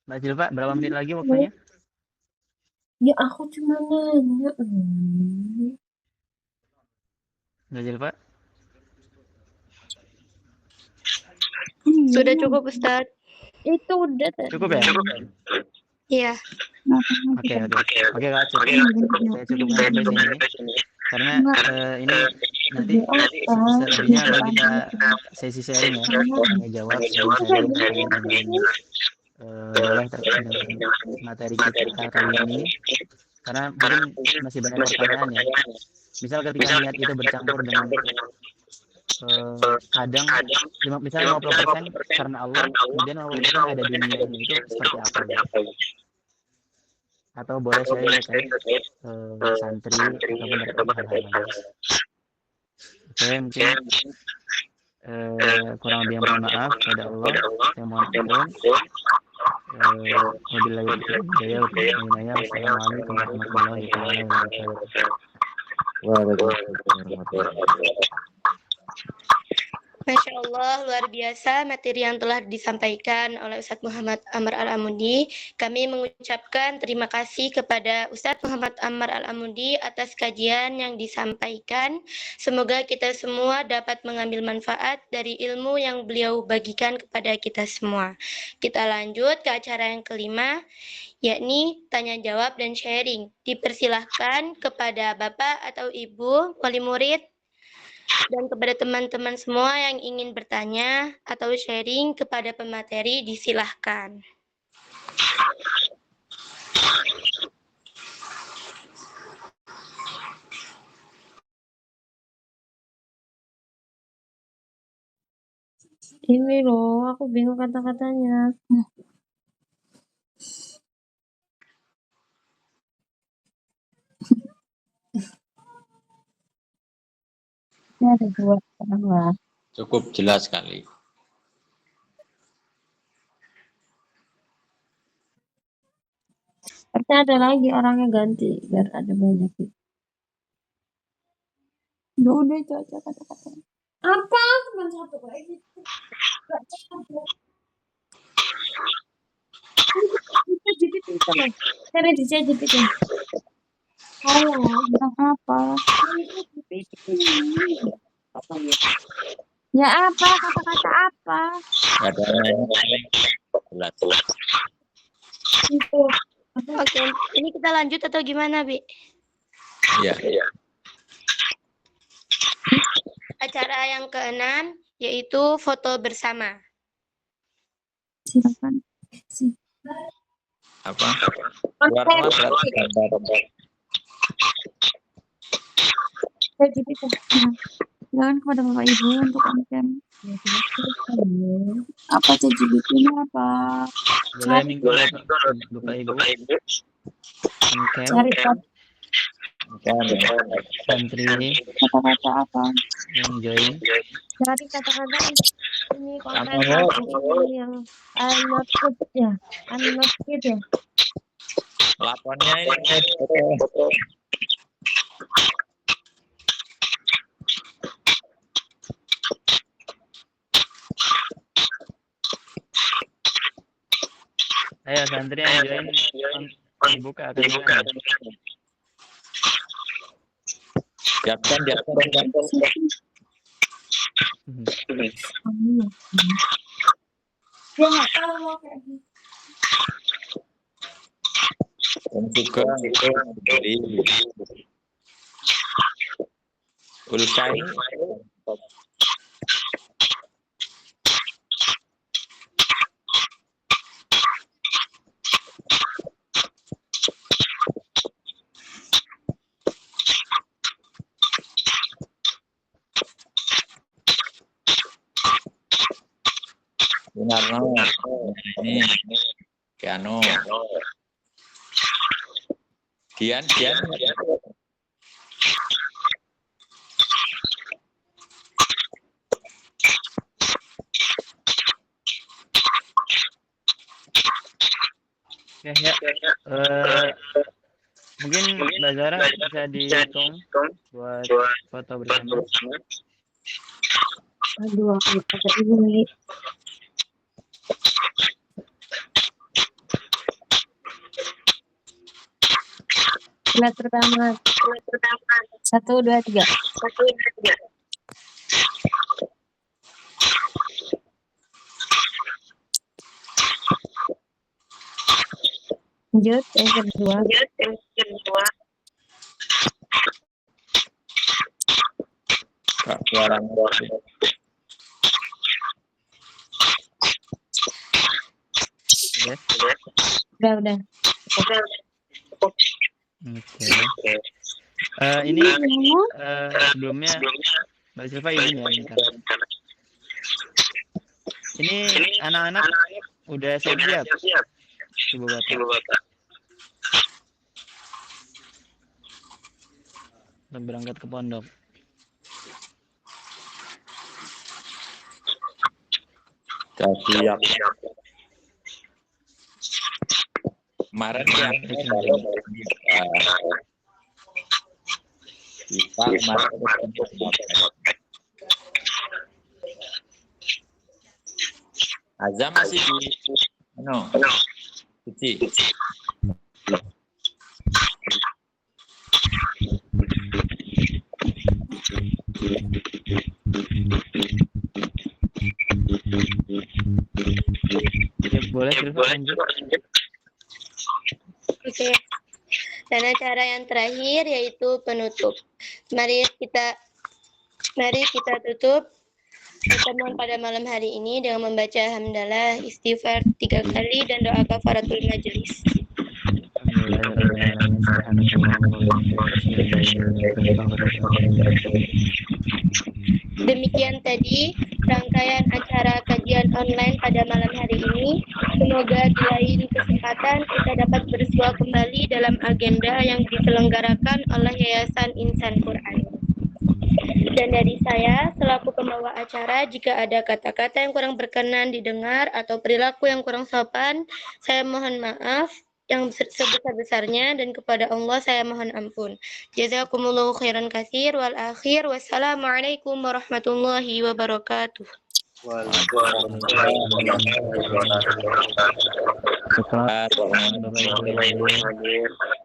Mbak Zilfa, berapa menit lagi waktunya? Ya aku cuma nanya. Mbak Zilfa? Sudah cukup, Ustadz. Itu udah tadi. Cukup ya? Iya. Oke, Kak, cukup. Saya cukupkan sampai sini. Karena ini nanti selebihnya akan kita sesi sharing ya. Tanya jawab, sharing terkait dengan materi kita kali ini. Karena mungkin masih banyak pertanyaan ya. Misal ketika niat itu bercampur dengan kadang misalnya 50% karena Allah, kemudian 50% ada dunianya, itu seperti apa ya? Atau boleh sharing terkait santri ataupun terkait hal-hal lain. Oke, mungkin kurang lebih mohon maaf kepada Allah, saya mohon ampun. Wabillahi hidayah. Wassalamualaikum warahmatullahi wabarakatuh. Masya Allah, luar biasa materi yang telah disampaikan oleh Ustadz Muhammad Amr Al-Amudi. Kami mengucapkan terima kasih kepada Ustadz Muhammad Amr Al-Amudi atas kajian yang disampaikan. Semoga kita semua dapat mengambil manfaat dari ilmu yang beliau bagikan kepada kita semua. Kita lanjut ke acara yang kelima, yakni tanya jawab dan sharing. Dipersilahkan kepada Bapak atau Ibu wali murid dan kepada teman-teman semua yang ingin bertanya atau sharing kepada pemateri, disilahkan. Ini loh, aku bingung kata-katanya. Ini ada dua orang lah. Cukup jelas sekali. Tapi ada lagi orangnya ganti biar ada banyak gitu. Udah itu aja kata-katanya. Apa? Cuma satu kayak gitu. Gak satu. Bisa jadi itu loh. Cari di ChatGPT. Oh, apa? Ya apa? Kata-kata apa? Ada Itu. Oke, ini kita lanjut atau gimana, Bi? Iya. Acara yang keenam yaitu foto bersama. Silakan. Apa? Keluar gambar. ChatGPT. Silakan kepada Bapak Ibu untuk konten. Apa ChatGPT-nya apa? Boleh minggu Bapak Ibu. Cari santri kata-kata apa? yang join. Cari kata-kata ini konten ini yang unnoted ya. Unnoted ya. Lapornya ini Ayo santri yang join dibuka akan siapkan. Dia nggak tahu kayak gitu. Dan juga dari Ulkai Sunarno ini piano Dian ya. Mungkin Mbak Zara bisa dihitung buat foto bersama. Aduh, aku pakai ini. Slide pertama. 1, 2, 3. Lanjut yang kedua. Kak, suaranya. Udah. Oke. Ini sebelumnya Mbak Silva izin ya bentar. Ini anak-anak udah siap-siap. Ibu Bapak. Untuk berangkat ke pondok. Siap. Kemarin yang kita Azam masih di Suci. Ya, boleh Silva lanjut. Oke. Dan acara yang terakhir yaitu penutup. Mari kita tutup pertemuan pada malam hari ini dengan membaca hamdalah, istighfar 3 kali dan doa kafaratul majelis. Demikian tadi rangkaian acara kajian online pada malam hari ini. Semoga di lain kesempatan kita dapat bersua kembali dalam agenda yang diselenggarakan oleh Yayasan Insan Quran. Dan dari saya, selaku pembawa acara, jika ada kata-kata yang kurang berkenan didengar atau perilaku yang kurang sopan, saya mohon maaf yang sebesar-besarnya, dan kepada Allah saya mohon ampun. Jazakumullahu khairan katsir wal akhir. Wassalamualaikum warahmatullahi wabarakatuh. Waalaikumsalam warahmatullahi wabarakatuh.